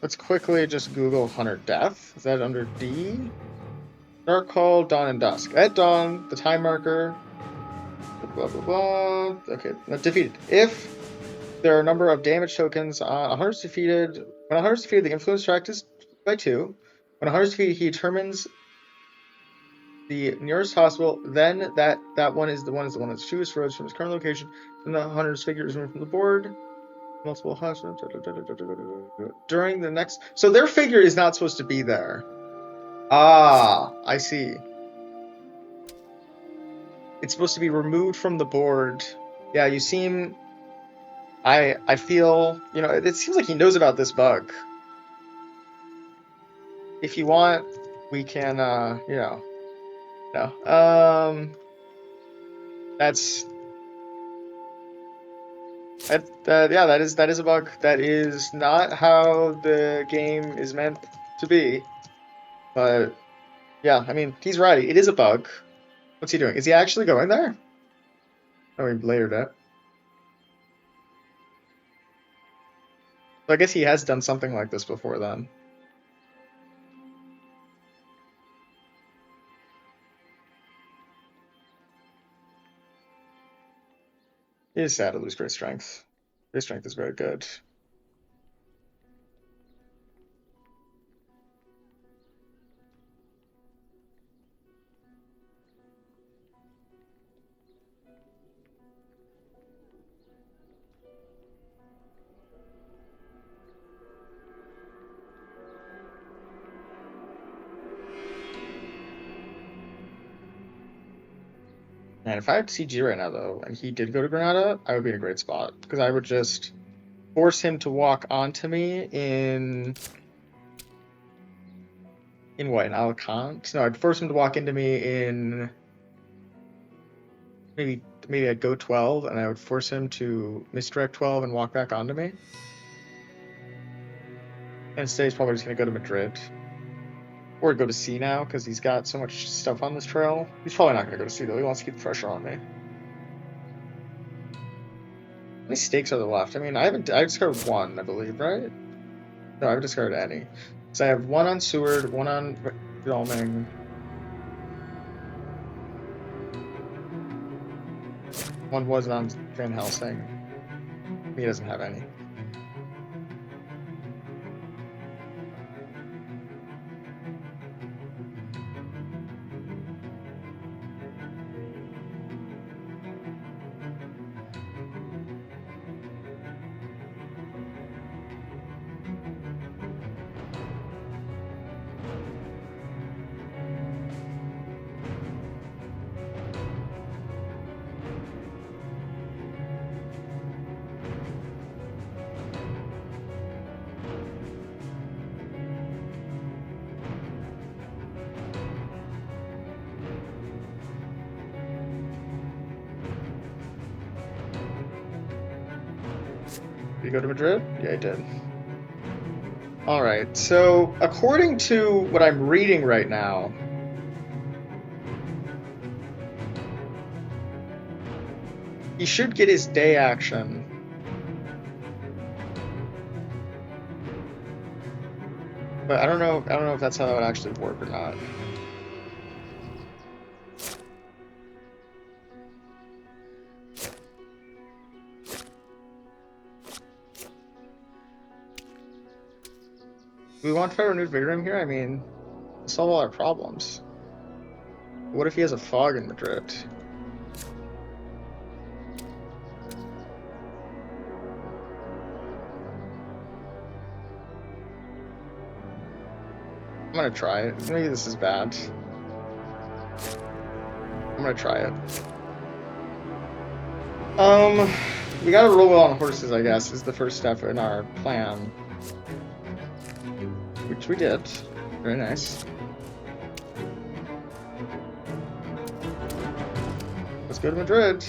S1: Let's quickly just Google Hunter Death. Is that under D? Dark Call, Dawn and Dusk. At dawn, the time marker. Blah, blah, blah. Okay, defeated. If there are a number of damage tokens on a hunter's defeated. When a hunter's defeated, the influence tracked is by 2. When a hunter's defeated, he determines the nearest hospital. Then that one is the one that's choose roads from his current location. Then the hunter's figure is removed from the board. Multiple hospitals. During the next. So their figure is not supposed to be there. Ah, I see. It's supposed to be removed from the board. Yeah, you seem. I feel, it seems like he knows about this bug. If you want, we can, no. That's, yeah, that is a bug. That is not how the game is meant to be. But, yeah, I mean, he's right. It is a bug. What's he doing? Is he actually going there? Oh, he layered it. So I guess he has done something like this before then. It is sad to lose great strength. Great strength is very good. Man, if I had CG right now, though, and he did go to Granada, I would be in a great spot. Because I would just force him to walk onto me in... In what? In Alicante? No, I'd force him to walk into me in... Maybe I'd go 12, and I would force him to misdirect 12 and walk back onto me. And instead, he's probably just going to go to Madrid. Or go to C now, because he's got so much stuff on this trail. He's probably not going to go to C, though. He wants to keep the pressure on me. How many stakes are there left? I mean, I discarded one, I believe, right? No, I haven't discarded any. So I have one on Seward, one on Filming. One was on Van Helsing. He doesn't have any. Did you go to Madrid? Yeah, I did. Alright, so according to what I'm reading right now, he should get his day action. But I don't know if that's how that would actually work or not. Do we want to try renewed Vigor here? I mean, solve all our problems. What if he has a fog in Madrid? I'm gonna try it. Maybe this is bad. I'm gonna try it. We gotta roll well on horses, I guess, is the first step in our plan. Which we did. Very nice. Let's go to Madrid.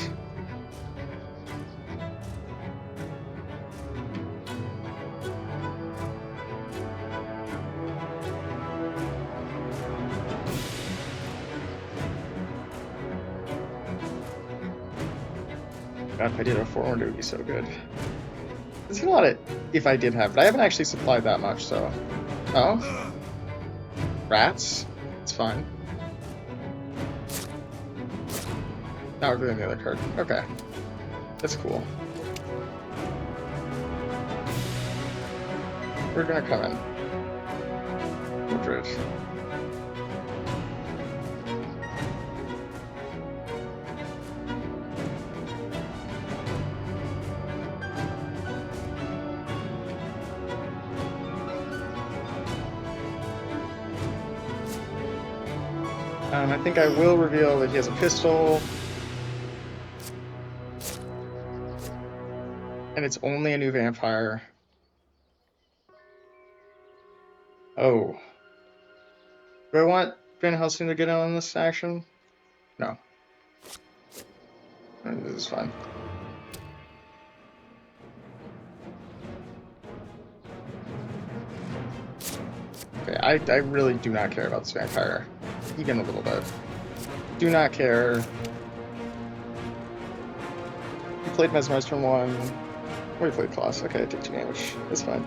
S1: God, if I did a 4-1, it would be so good. There's a lot of if I did have, but I haven't actually supplied that much, so. Oh? Rats? It's fine. Now we're doing the other card. Okay. That's cool. We're gonna come in. Madrid. I think I will reveal that he has a pistol. And it's only a new vampire. Oh. Do I want Van Helsing to get in on this action? No. This is fine. Okay, I really do not care about this vampire. Even a little bit. Do not care. He played Mesmerize turn 1. Blade class. Okay, I take 2 damage. That's fine.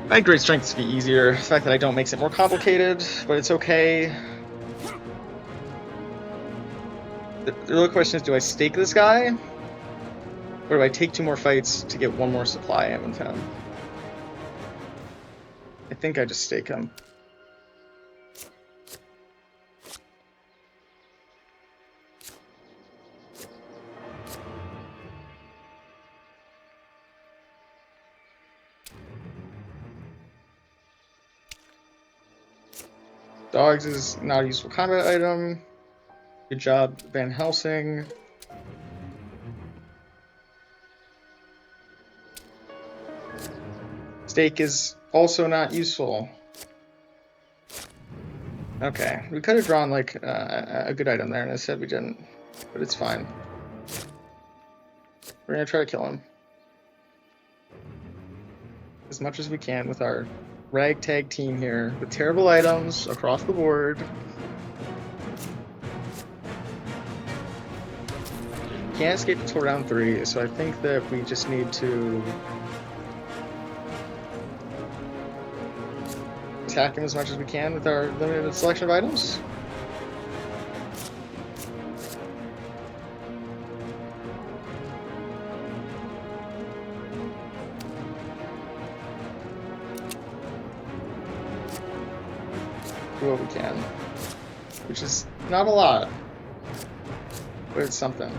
S1: My great strength to be easier. The fact that I don't makes it more complicated, but it's okay. The real question is, do I stake this guy? Or do I take 2 more fights to get 1 more supply ammo with him? I think I just stake him. Dogs is not a useful combat item. Good job, Van Helsing. Stake is also not useful. Okay, we could have drawn like a good item there, and instead we didn't. But it's fine. We're gonna try to kill him as much as we can with our ragtag team here, with terrible items across the board. Can't escape until round 3, so I think that we just need to attack him as much as we can with our limited selection of items. Do what we can, which is not a lot, but it's something.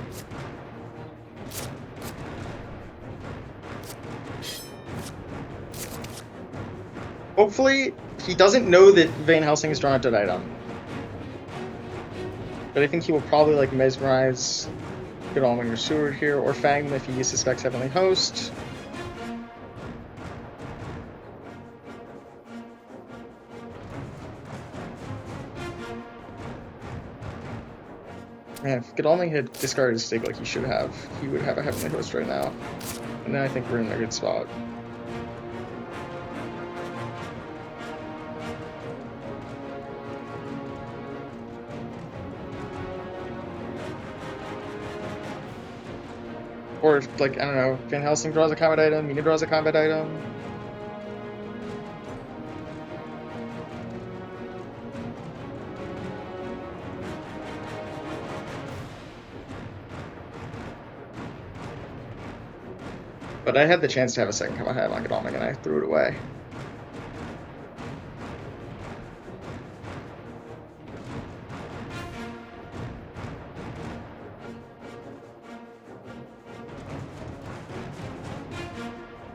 S1: Hopefully, he doesn't know that Van Helsing is drawn a dead item. But I think he will probably like mesmerize Godalming or Seward here, or Fang if he suspects Heavenly Host. Man, if Godalming had discarded his stake like he should have, he would have a Heavenly Host right now. And then I think we're in a good spot. Or if, like, I don't know, Van Helsing draws a combat item, Mina draws a combat item. But I had the chance to have a second combat item on Godalming and I threw it away.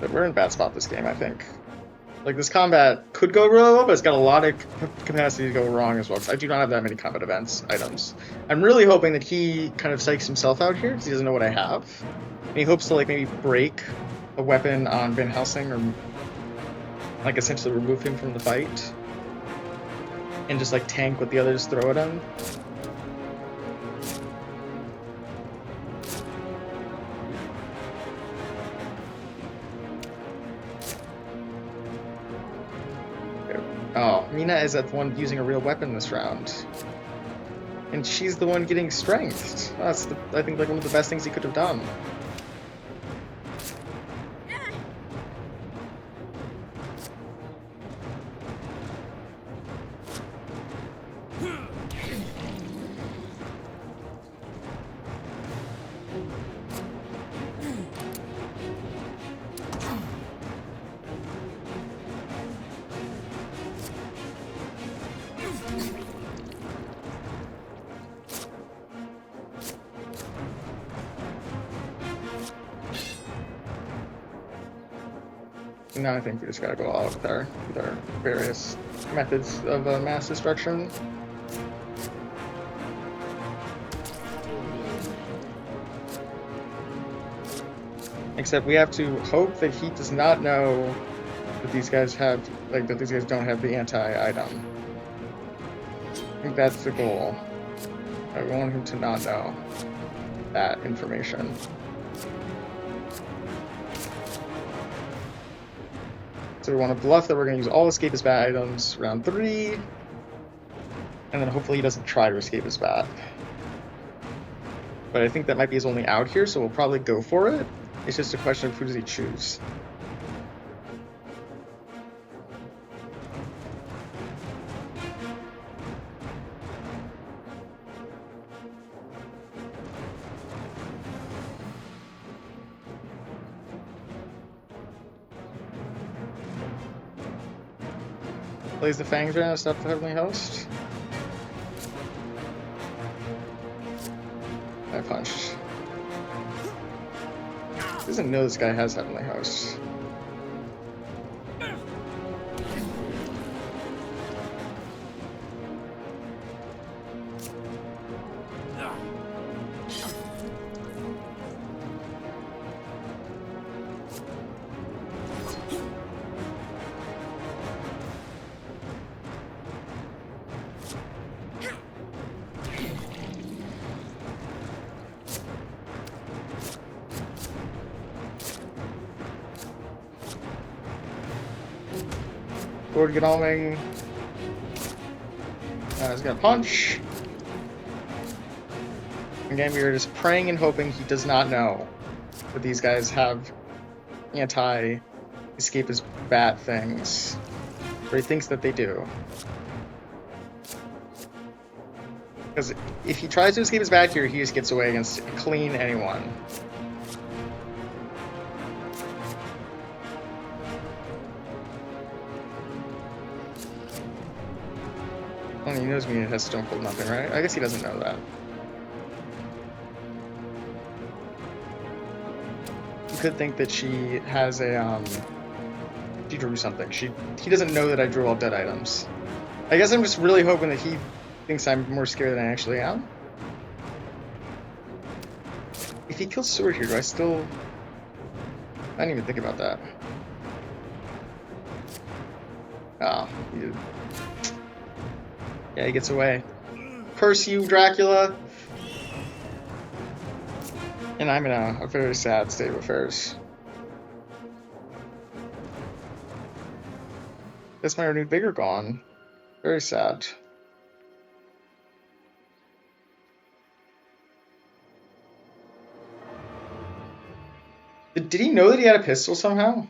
S1: But we're in a bad spot this game, I think. Like, this combat could go really well, but it's got a lot of capacity to go wrong as well, because I do not have that many combat items. I'm really hoping that he kind of psychs himself out here, because he doesn't know what I have. And he hopes to, like, maybe break a weapon on Van Helsing, or, like, essentially remove him from the fight. And just, like, tank what the others throw at him. Oh, Mina is the one using a real weapon this round. And she's the one getting strengthed. That's, I think, like one of the best things he could have done. Now I think we just gotta go all out with our various methods of mass destruction. Except we have to hope that he does not know that these guys have, like, that these guys don't have the anti-item. I think that's the goal. I want him to not know that information. So we want to bluff that we're going to use all escape his bat items round 3. And then hopefully he doesn't try to escape his bat. But I think that might be his only out here, so we'll probably go for it. It's just a question of who does he choose. Plays the Fangs right now to stop the Heavenly Host. I punched. Doesn't know this guy has Heavenly Host. Lord Godalming. He's gonna punch. Again, we are just praying and hoping he does not know that these guys have anti-escapist bat things. Or he thinks that they do. Because if he tries to escape his bat here, he just gets away against clean anyone. Well, he knows me has Stone Cold nothing, right? I guess he doesn't know that. You could think that she has a, she drew something. He doesn't know that I drew all dead items. I guess I'm just really hoping that he thinks I'm more scared than I actually am. If he kills Seward here, do I still... I didn't even think about that. Oh, he did. Yeah, he gets away. Curse you, Dracula! And I'm in a very sad state of affairs. That's my renewed vigor gone. Very sad. Did he know that he had a pistol somehow?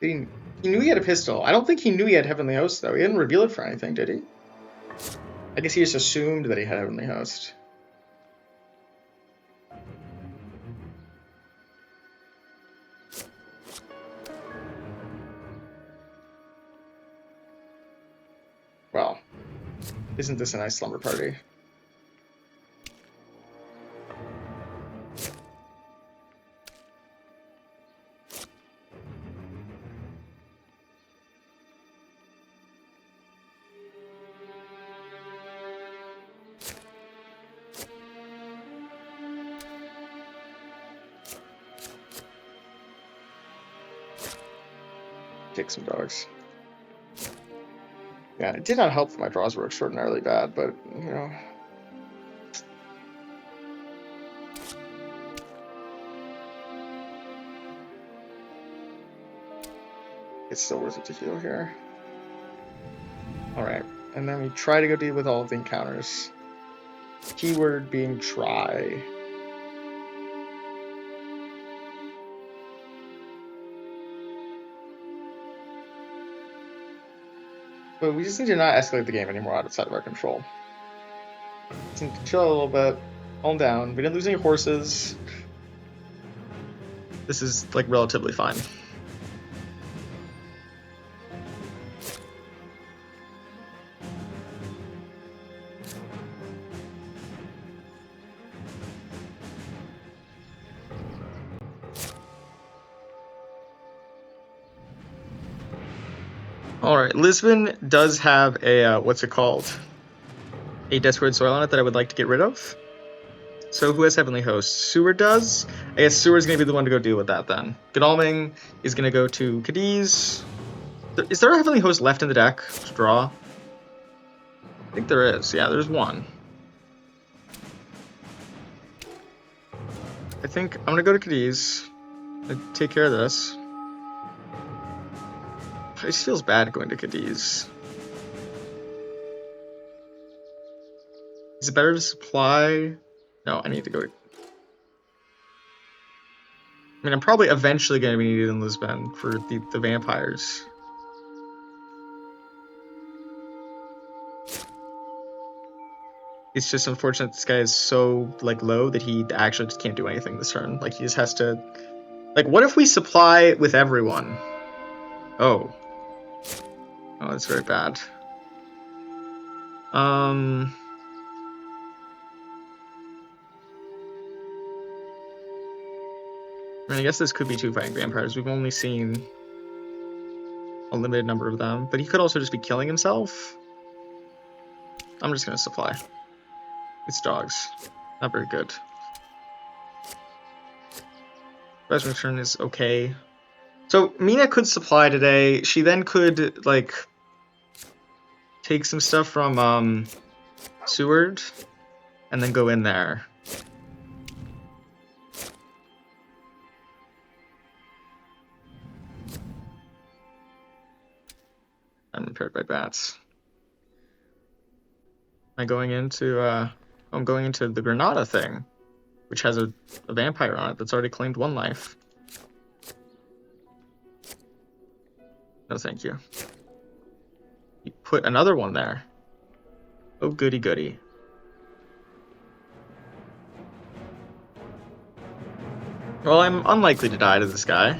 S1: He knew he had a pistol. I don't think he knew he had Heavenly Host, though. He didn't reveal it for anything, did he? I guess he just assumed that he had Heavenly Host. Well, isn't this a nice slumber party? Kick some dogs. Yeah, it did not help that my draws were extraordinarily bad, but, you know. It's still worth it to heal here. Alright, and then we try to go deal with all of the encounters. Keyword being try. But we just need to not escalate the game anymore outside of our control. Just need to chill a little bit, calm down. We didn't lose any horses. This is, like, relatively fine. Alright, Lisbon does have a, what's it called? A Desperate Soil on it that I would like to get rid of. So who has Heavenly Host? Seward does? I guess Seward's going to be the one to go deal with that then. Godalming is going to go to Cadiz. Is there a Heavenly Host left in the deck to draw? I think there is. Yeah, there's one. I think I'm going to go to Cadiz and take care of this. It just feels bad going to Cadiz. Is it better to supply? No, No, I need to go to... I mean, I'm probably eventually going to be needed in Lisbon for the vampires. It's just unfortunate this guy is so, like, low that he actually just can't do anything this turn. Like, he just has to... Like, what if we supply with everyone? Oh. Oh, that's very bad. I mean, I guess this could be 2 fighting vampires. We've only seen a limited number of them, but he could also just be killing himself. I'm just gonna supply. It's dogs. Not very good. Best return is okay. So Mina could supply today. She then could, like, take some stuff from Seward and then go in there. I'm impaired by bats. Am I going into I'm going into the Granada thing, which has a vampire on it that's already claimed 1 life. No, thank you. You put another one there. Oh, goody goody. Well, I'm unlikely to die to this guy.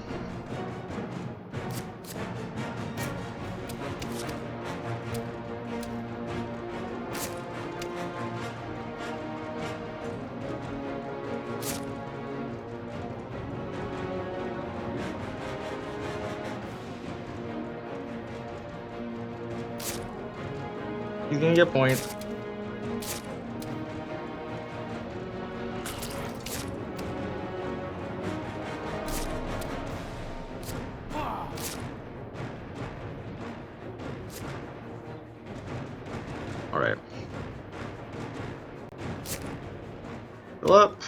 S1: He's gonna get a point. Alright. Fill up.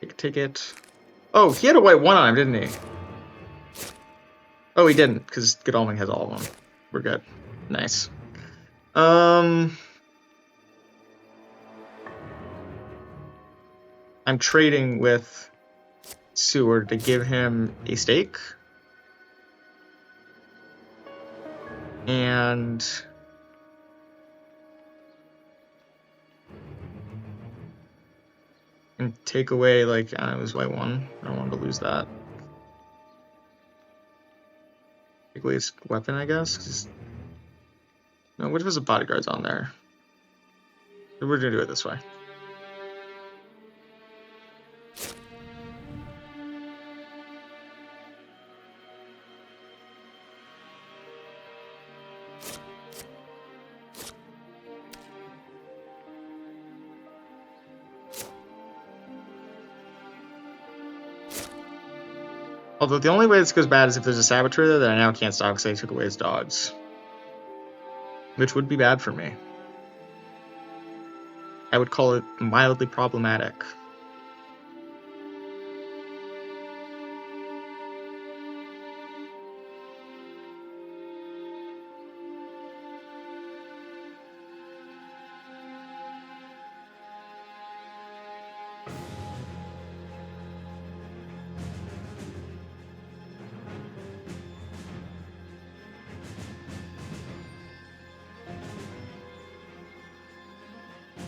S1: Take a ticket. Oh, he had a white 1 on him, didn't he? Oh, he didn't, because Godalming has all of them. We're good. Nice. I'm trading with Seward to give him a stake. And take away, like, it was white 1. I don't want to lose that. Take away his weapon, I guess. No, what if there's a bodyguard's on there? We're gonna do it this way. Although the only way this goes bad is if there's a saboteur there that I now can't stop because I took away his dogs. Which would be bad for me. I would call it mildly problematic.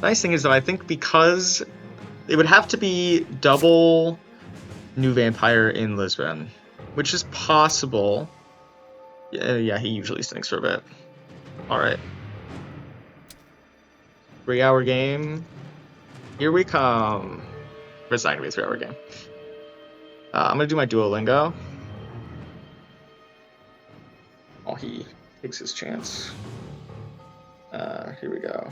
S1: Nice thing is, though, I think because it would have to be double new vampire in Lisbon, which is possible. Yeah, he usually stinks for a bit. Alright. 3-hour game. Here we come. It's not gonna be a 3-hour game. I'm gonna do my Duolingo. Oh, he takes his chance. Here we go.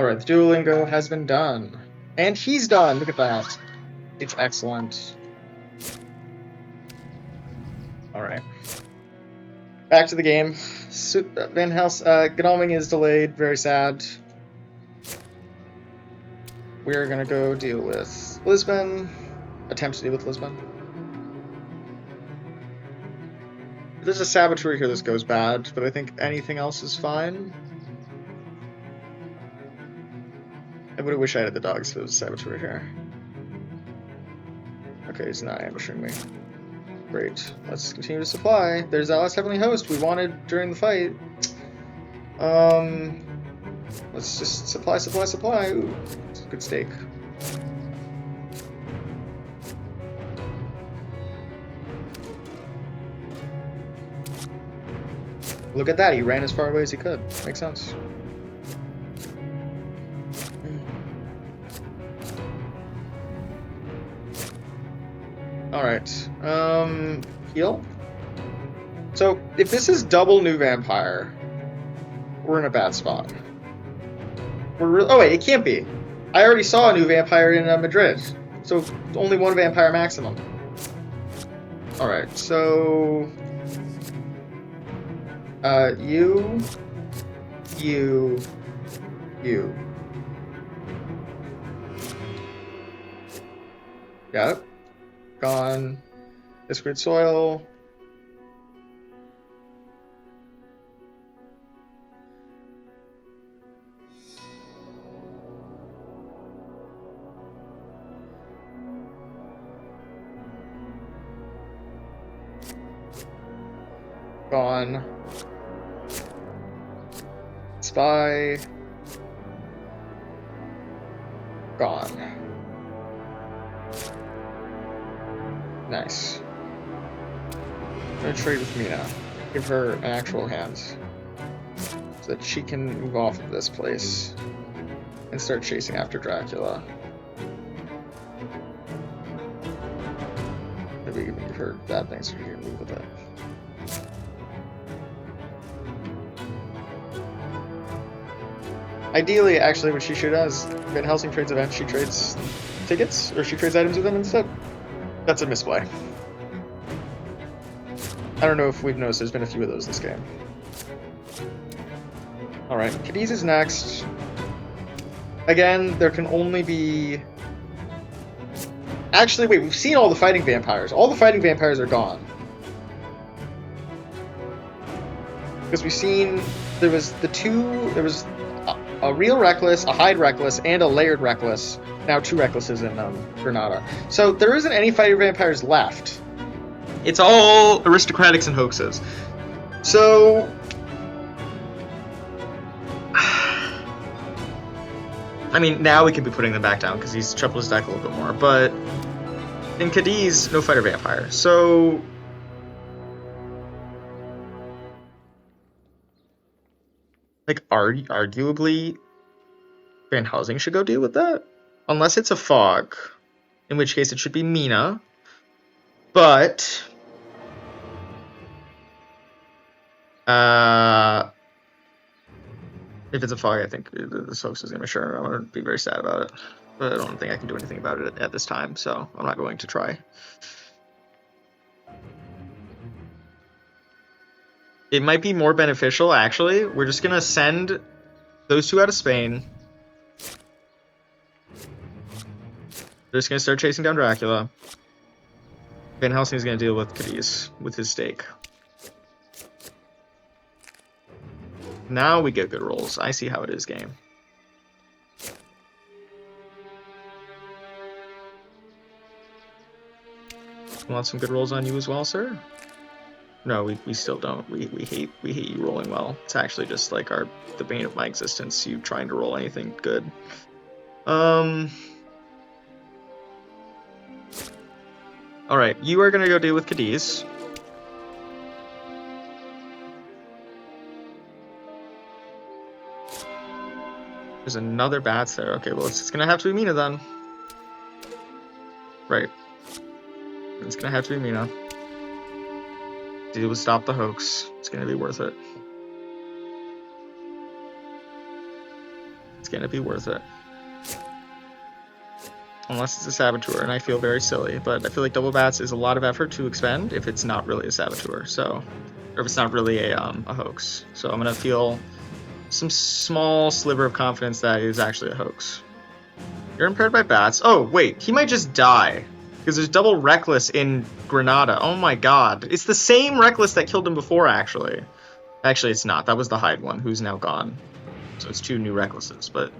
S1: Alright, the Duolingo has been done. And he's done! Look at that. It's excellent. Alright. Back to the game. Van Helsing, Godalming is delayed, very sad. We're gonna go deal with Lisbon. Attempt to deal with Lisbon. There's a saboteur here that goes bad, but I think anything else is fine. I would have wished I had the dogs if there was a saboteur here. Okay, he's not ambushing me. Great. Let's continue to supply. There's that last heavenly host we wanted during the fight. Let's just supply. Ooh, it's a good steak. Look at that, he ran as far away as he could. Makes sense. Alright, heal? So, if this is double new vampire, we're in a bad spot. Oh wait, it can't be. I already saw a new vampire in Madrid, so only one vampire maximum. Alright, so... you... Got it. Gone. Discrete soil. Gone. Spy. Gone. Nice. I'm gonna trade with Mina. Give her an actual hand. So that she can move off of this place and start chasing after Dracula. Maybe even give her bad things so she can move with it. Ideally, actually, what she should do is Van Helsing trades events, she trades tickets, or she trades items with them instead. That's a misplay. I don't know if we've noticed, there's been a few of those this game. Alright, Cadiz is next. Again, there can only be... Actually, wait, we've seen all the fighting vampires. All the fighting vampires are gone. Because we've seen... There was a real Reckless, a Hyde Reckless, and a layered Reckless. Now 2 Recklesses in Granada. So there isn't any fighting vampires left. It's all aristocratics and hoaxes. So... I mean, now we could be putting them back down because he's tripled his deck a little bit more, but in Cadiz, no fighter vampire. So... Like, arguably, Van Helsing should go deal with that? Unless it's a fog, in which case it should be Mina. But... if it's a fog, I think the hoax is going to be sure. I'm going to be very sad about it. But I don't think I can do anything about it at this time, so I'm not going to try. It might be more beneficial, actually. We're just going to send those 2 out of Spain. They're just going to start chasing down Dracula. Van Helsing is going to deal with Cadiz with his stake. Now we get good rolls. I see how it is, game. Want some good rolls on you as well, sir? No, we still don't. We hate you rolling well. It's actually just like the bane of my existence, you trying to roll anything good. Alright, you are gonna go deal with Cadiz. There's another bats there. Okay, well it's gonna have to be Mina then. Right. It's gonna have to be Mina. Deal with stop the hoax. It's gonna be worth it. It's gonna be worth it. Unless it's a saboteur, and I feel very silly, but I feel like double bats is a lot of effort to expend if it's not really a saboteur, so, or if it's not really a hoax. So I'm gonna feel some small sliver of confidence that it is actually a hoax. You're impaired by bats. Oh, wait, he might just die. Because there's double Reckless in Granada. Oh my god. It's the same Reckless that killed him before, actually. Actually, it's not. That was the Hyde one, who's now gone. So it's 2 new Recklesses. But,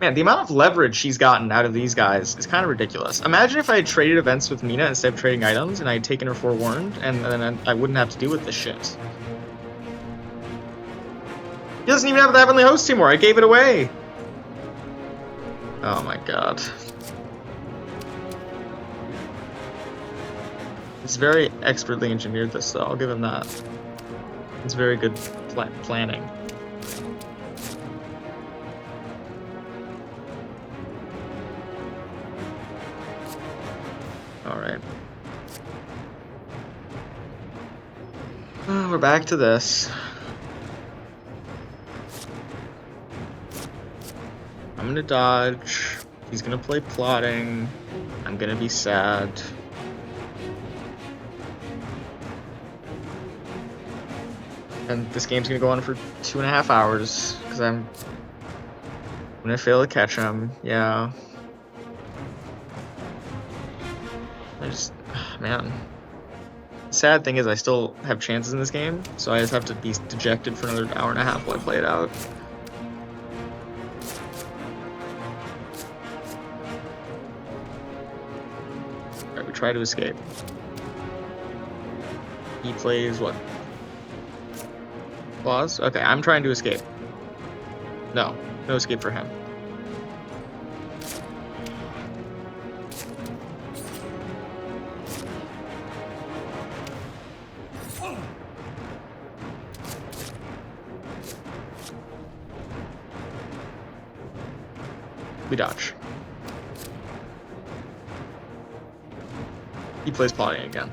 S1: man, the amount of leverage she's gotten out of these guys is kind of ridiculous. Imagine if I had traded events with Mina instead of trading items, and I had taken her forewarned, and then I wouldn't have to deal with this shit. He doesn't even have the Heavenly Host anymore. I gave it away. Oh my god. It's very expertly engineered, this, though. I'll give him that. It's very good planning. Alright. We're back to this. I'm gonna dodge. He's gonna play plotting. I'm gonna be sad. And this game's gonna go on for 2.5 hours because I'm gonna fail to catch him. Yeah. Man. The sad thing is I still have chances in this game, so I just have to be dejected for another 1.5 hours while I play it out. Alright, we try to escape. He plays what? Claws? Okay, I'm trying to escape. No escape for him. We dodge. He plays plotting again.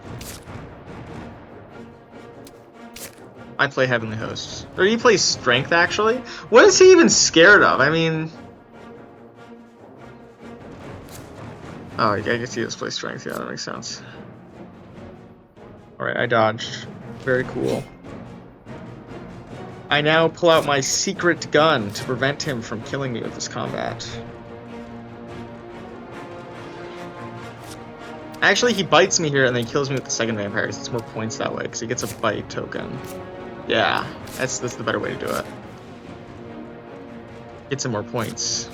S1: I play Heavenly Hosts. Or he plays Strength, actually? What is he even scared of? I mean... Oh, I guess he does play Strength. Yeah, that makes sense. Alright, I dodged. Very cool. I now pull out my secret gun to prevent him from killing me with this combat. Actually, he bites me here and then kills me with the second vampire. It's more points that way because he gets a bite token. Yeah, that's the better way to do it. Get some more points.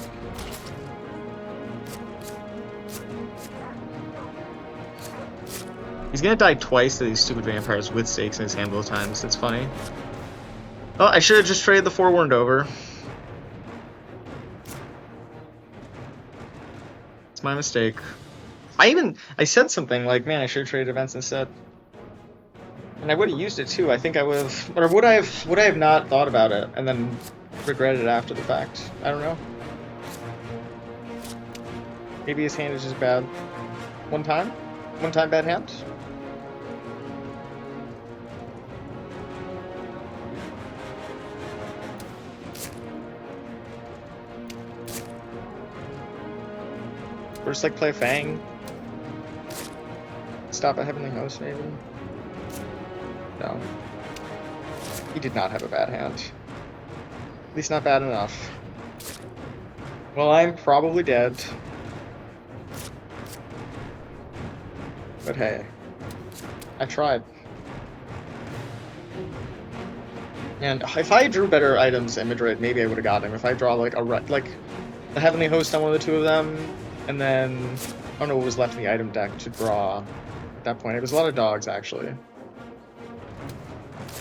S1: He's gonna die twice to these stupid vampires with stakes in his hand both times. That's funny. Oh, I should have just traded the forewarned over. It's my mistake. I said something like, man, I should have traded events instead. And I would have used it too. I think I would have, or would I have not thought about it and then regretted it after the fact? I don't know. Maybe his hand is just bad. One time bad hand? Or just like play Fang. Stop a Heavenly Host, maybe? No. He did not have a bad hand. At least not bad enough. Well, I'm probably dead. But hey. I tried. And if I drew better items in Madrid, maybe I would have got him. If I draw like the Heavenly Host on one of the two of them, and then I don't know what was left in the item deck to draw at that point. It was a lot of dogs, actually.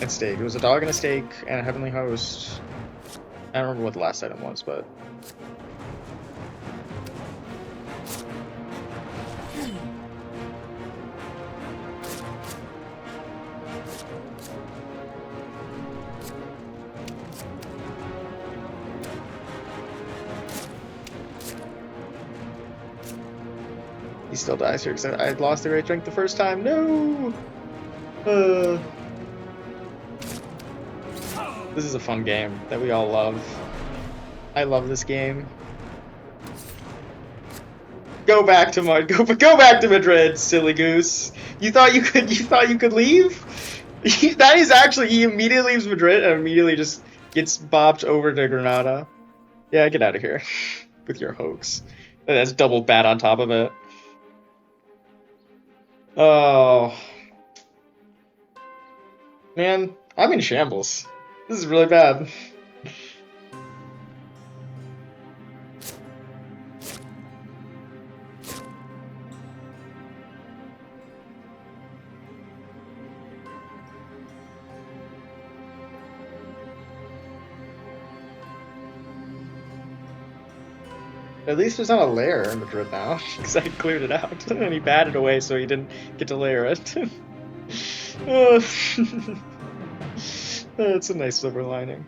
S1: And stake. It was a dog and a stake and a Heavenly Host. I don't remember what the last item was, but... He still dies here because I had lost the right drink the first time. No! This is a fun game that we all love. I love this game. Go back to go back to Madrid, silly goose. You thought you could leave? That is actually, he immediately leaves Madrid and immediately just gets bopped over to Granada. Yeah, get out of here with your hoax. That's double bad on top of it. Oh. Man, I'm in shambles. This is really bad. At least there's not a layer in Madrid now, because I cleared it out. And he batted away so he didn't get to layer it. That's a nice silver lining.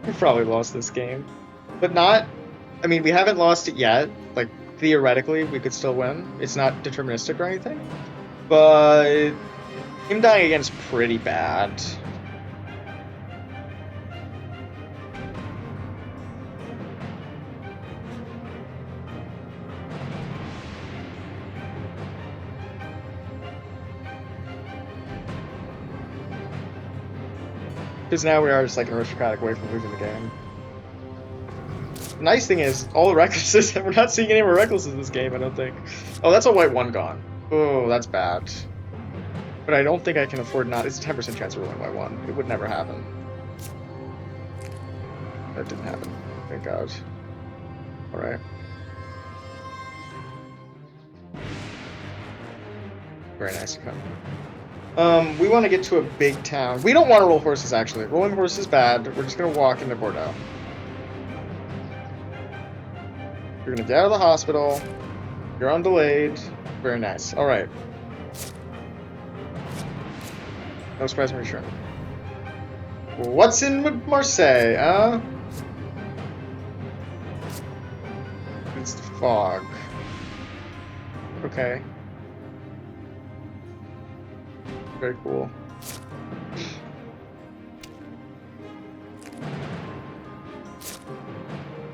S1: We've probably lost this game. But not... I mean, we haven't lost it yet. Like, theoretically, we could still win. It's not deterministic or anything. But... him dying again is pretty bad. Because now we are just like an aristocratic way from losing the game. The nice thing is, all the recklesses, we're not seeing any more recklesses in this game, I don't think. Oh, that's a white 1 gone. Oh, that's bad. But I don't think I can afford not. It's a 10% chance of rolling white 1. It would never happen. That didn't happen. Thank God. Alright. Very nice to come. We want to get to a big town. We don't want to roll horses, actually. Rolling horses is bad. We're just going to walk into Bordeaux. You're going to get out of the hospital. You're undelayed. Very nice. Alright. No surprise, I'm sure. What's in Marseille, huh? It's the fog. Okay. Very cool.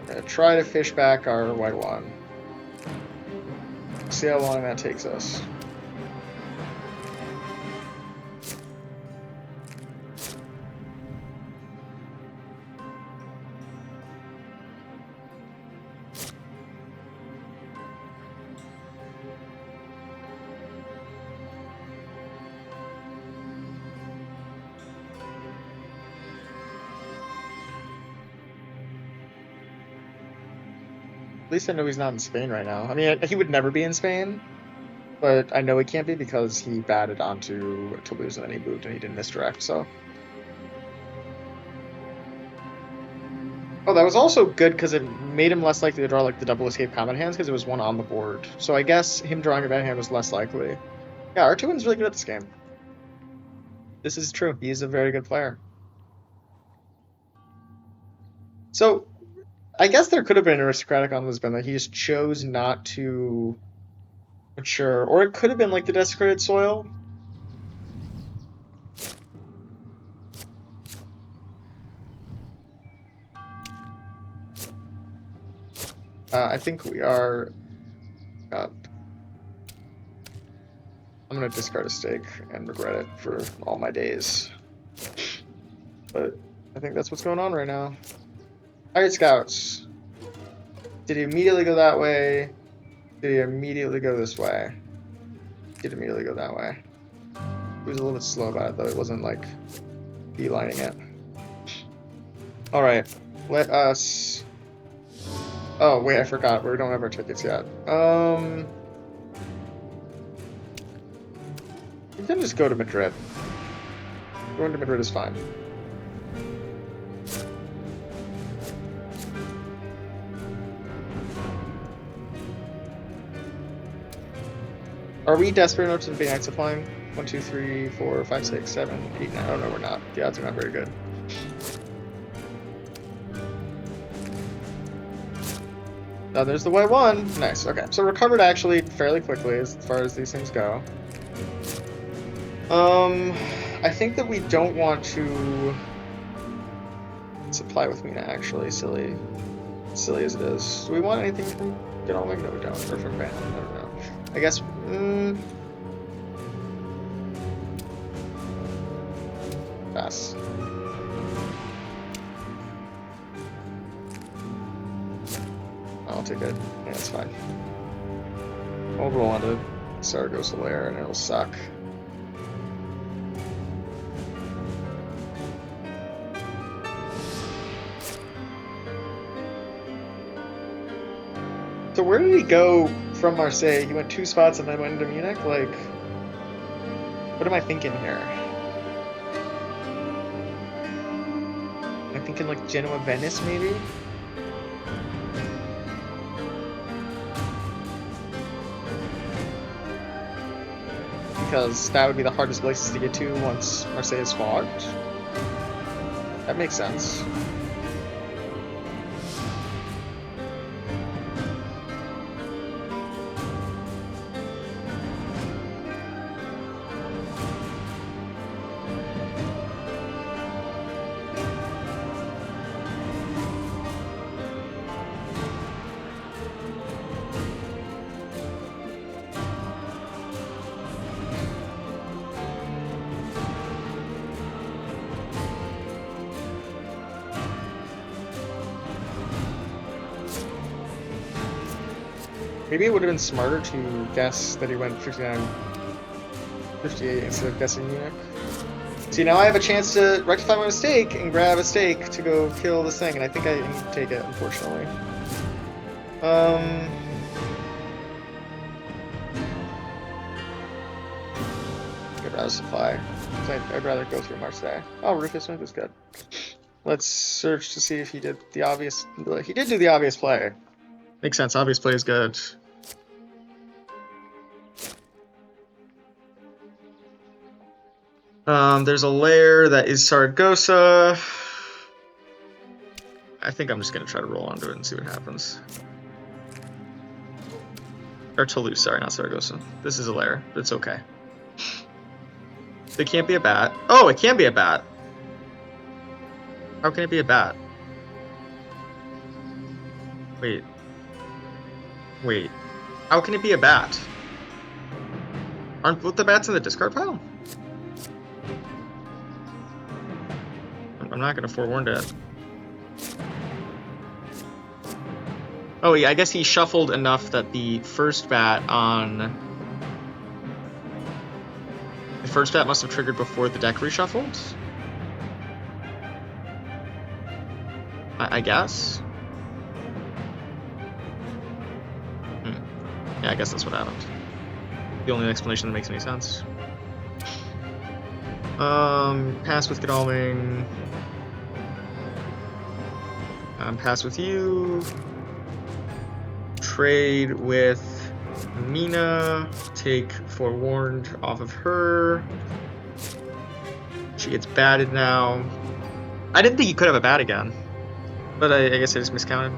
S1: Gonna try to fish back our white 1. See how long that takes us. At least I know he's not in Spain right now. I mean, he would never be in Spain, but I know he can't be because he batted onto Toulouse and then he moved and he didn't misdirect, so. Oh, that was also good because it made him less likely to draw like the double escape common hands because it was 1 on the board. So I guess him drawing a bad hand was less likely. Yeah, RToWin's really good at this game. This is true. He is a very good player. So, I guess there could have been an aristocratic on Lisbon that he just chose not to mature. Or it could have been like the desecrated soil. I think we are... I'm going to discard a stake and regret it for all my days. But I think that's what's going on right now. Alright, scouts. Did he immediately go that way? Did he immediately go this way? Did he immediately go that way? He was a little bit slow about it, though. It wasn't like beelining it. Alright, let us... Oh, wait, I forgot. We don't have our tickets yet. We can just go to Madrid. Going to Madrid is fine. Are we desperate enough to be night supplying? 1, 2, 3, 4, 5, 6, 7, 8, 9. Oh no, we're not. The odds are not very good. Oh, there's the white 1. Nice. Okay, so recovered actually fairly quickly as far as these things go. I think that we don't want to supply with Mina, actually, silly. silly as it is. Do we want anything from Godalming? No, we don't. Or from Van? I don't know. I guess. Pass. I'll take it. Yeah, it's fine. I'll roll onto Saragossa Lair and it'll suck. So where did he go from Marseille? He went 2 spots and then went into Munich? Like, what am I thinking here? Am I thinking like Genoa, Venice, maybe? Because that would be the hardest places to get to once Marseille is fogged. That makes sense. Maybe it would have been smarter to guess that he went 59, 58 instead of guessing Munich. See, now I have a chance to rectify my mistake and grab a stake to go kill this thing, and I think I need to take it, unfortunately. Get out of supply. I'd rather go through Marseille. Oh, Rufus Smith is good. Let's search to see if he did the obvious. He did do the obvious play. Makes sense. Obvious play is good. There's a lair that is Saragossa. I think I'm just gonna try to roll onto it and see what happens. Or Toulouse, sorry, not Saragossa. This is a lair. It's okay. It can't be a bat. Oh, it can be a bat. How can it be a bat? Wait. Wait. How can it be a bat? Aren't both the bats in the discard pile? I'm not gonna forewarn that. Oh yeah, I guess he shuffled enough that the first bat must have triggered before the deck reshuffled. I guess. Yeah, I guess that's what happened. The only explanation that makes any sense. Pass with Godalming. Pass with you. Trade with Mina. Take Forewarned off of her. She gets batted now. I didn't think he could have a bat again. But I guess I just miscounted.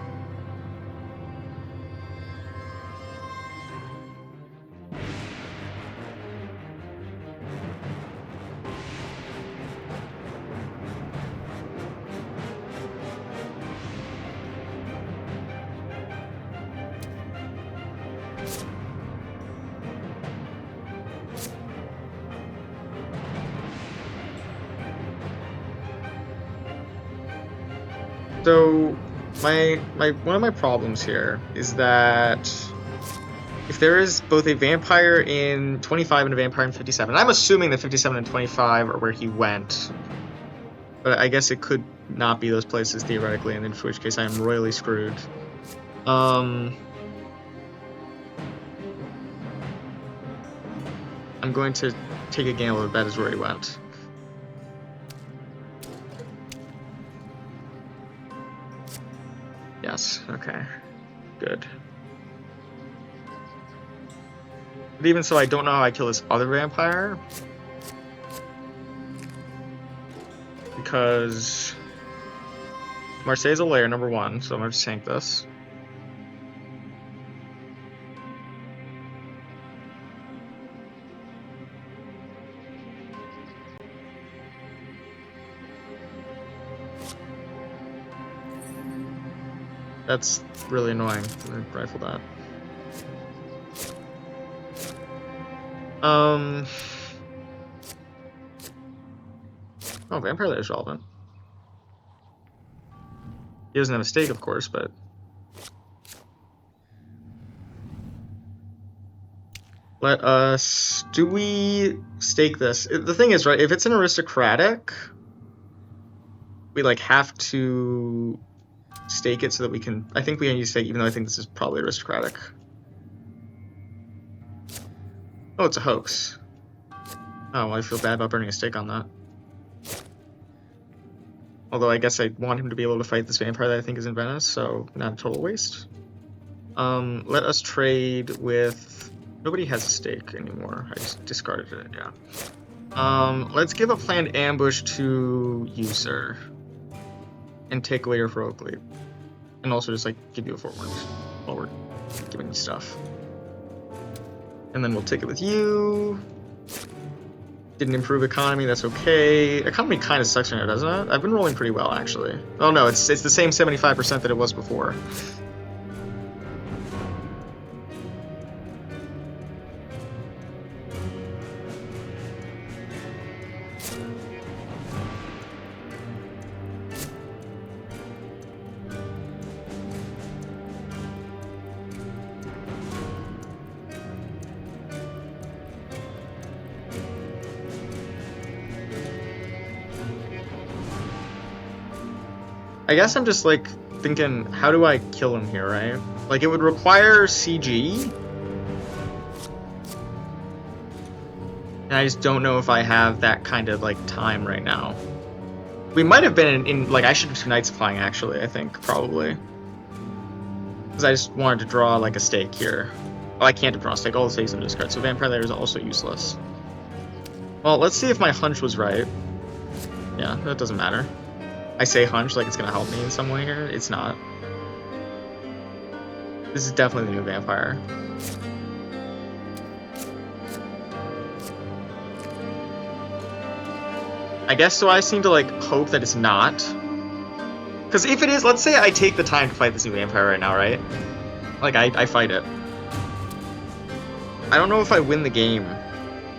S1: So one of my problems here is that if there is both a vampire in 25 and a vampire in 57, I'm assuming that 57 and 25 are where he went, but I guess it could not be those places theoretically, and in which case I am royally screwed. I'm going to take a gamble that is where he went. Yes, okay. Good. But even so, I don't know how I kill this other vampire. Because Marseille's a lair, number 1, so I'm gonna just tank this. That's really annoying. I'm gonna rifle that. Oh, Vampire Lair is relevant. He doesn't have a stake, of course, but... Let us... Do we stake this? The thing is, right, if it's an aristocratic, we, like, have to stake it so that we can... I think we need to stake, even though I think this is probably aristocratic. Oh, it's a hoax. Oh, well, I feel bad about burning a stake on that. Although I guess I want him to be able to fight this vampire that I think is in Venice, so not a total waste. Let us trade with... Nobody has a stake anymore. I just discarded it, yeah. Let's give a planned ambush to you, sir. And take away your heroic lead. And also just, like, give you a forward while we're giving you stuff. And then we'll take it with you. Didn't improve economy, that's okay. Economy kind of sucks right now, doesn't it? I've been rolling pretty well, actually. Oh no, it's the same 75% that it was before. I guess I'm just, like, thinking, how do I kill him here, right? Like, it would require CG. And I just don't know if I have that kind of, like, time right now. We might have been in like, I should have 2 Night Supplying, actually, I think, probably. Because I just wanted to draw, like, a stake here. Oh, I can't draw a stake. All the stakes in discard, so Vampire Lair is also useless. Well, let's see if my hunch was right. Yeah, that doesn't matter. I say hunch like it's gonna help me in some way here. It's not. This is definitely the new vampire. I guess so. I seem to like hope that it's not. Because if it is, let's say I take the time to fight this new vampire right now, right? Like I fight it. I don't know if I win the game.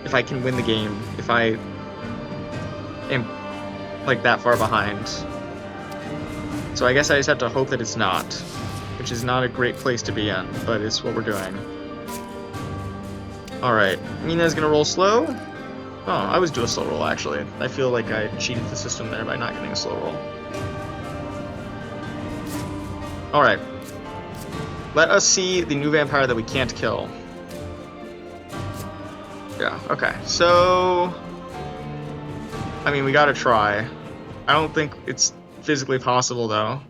S1: If I can win the game. If I am like that far behind. So I guess I just have to hope that it's not, which is not a great place to be in, but it's what we're doing. Alright, Mina's gonna roll slow. Oh, I always do a slow roll actually. I feel like I cheated the system there by not getting a slow roll. Alright. Let us see the new vampire that we can't kill. Yeah, okay. So... I mean, we gotta try. I don't think it's physically possible, though.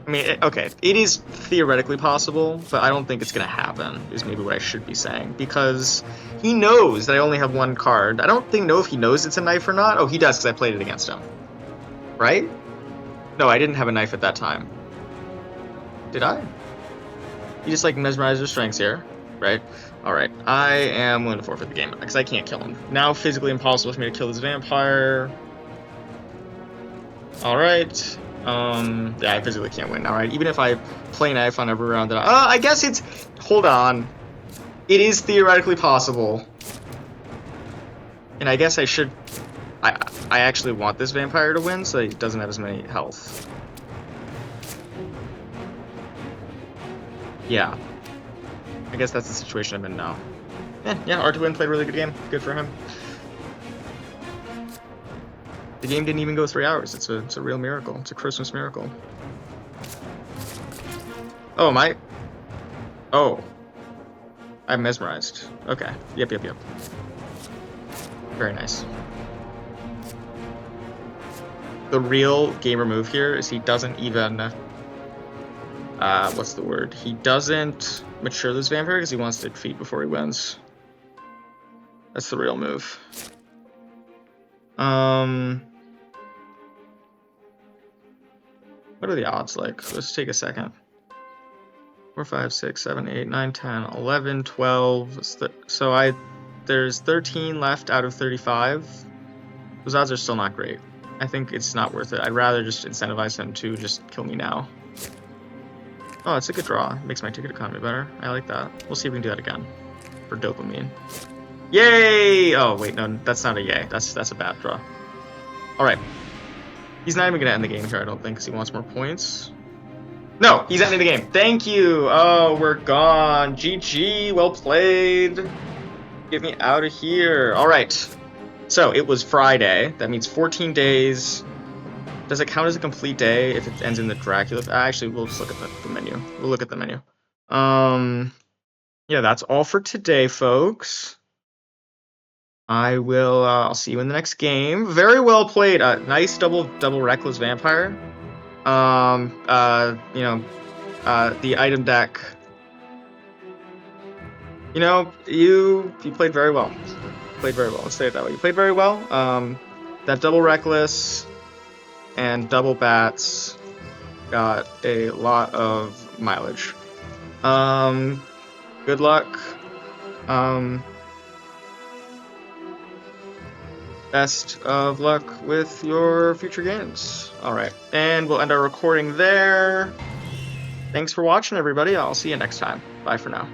S1: I mean, okay, it is theoretically possible, but I don't think it's gonna happen, is maybe what I should be saying, because he knows that I only have 1 card. I don't know if he knows it's a knife or not. Oh, he does, because I played it against him. Right? No, I didn't have a knife at that time. Did I? He just, like, mesmerized his strengths here, right? Alright, I am willing to forfeit the game, because I can't kill him. Now, physically impossible for me to kill this vampire. Alright. Yeah, I physically can't win. Alright, even if I play knife on every round that I guess it's... Hold on. It is theoretically possible. And I guess I should... I actually want this vampire to win, so he doesn't have as many health. Yeah. I guess that's the situation I'm in now. Yeah, RToWin played a really good game. Good for him. The game didn't even go 3 hours. It's a real miracle. It's a Christmas miracle. Oh, am I? Oh. I'm mesmerized. Okay. Yep. Very nice. The real gamer move here is he doesn't even... what's the word? He doesn't mature this vampire because he wants to defeat before he wins. That's the real move. What are the odds like? Let's take a second. 4, 5, 6, 7, 8, 9, 10, 11, 12. So there's 13 left out of 35. Those odds are still not great. I think it's not worth it. I'd rather just incentivize him to just kill me now. Oh, it's a good draw. It makes my ticket economy better. I like that. We'll see if we can do that again. For dopamine. Yay! Oh, wait, no, that's not a yay. That's a bad draw. Alright. He's not even gonna end the game here, I don't think, because he wants more points. No, he's ending the game. Thank you! Oh, we're gone. GG, well played. Get me out of here. Alright. So, it was Friday. That means 14 days. Does it count as a complete day if it ends in the Dracula? Actually, we'll just look at the menu. We'll look at the menu. Yeah, that's all for today, folks. I'll see you in the next game. Very well played. Nice double reckless vampire. The item deck. You know, you played very well. Played very well. Let's say it that way. You played very well. That double reckless and double bats got a lot of mileage. Good luck. Best of luck with your future games. Alright, and we'll end our recording there. Thanks for watching, everybody. I'll see you next time. Bye for now.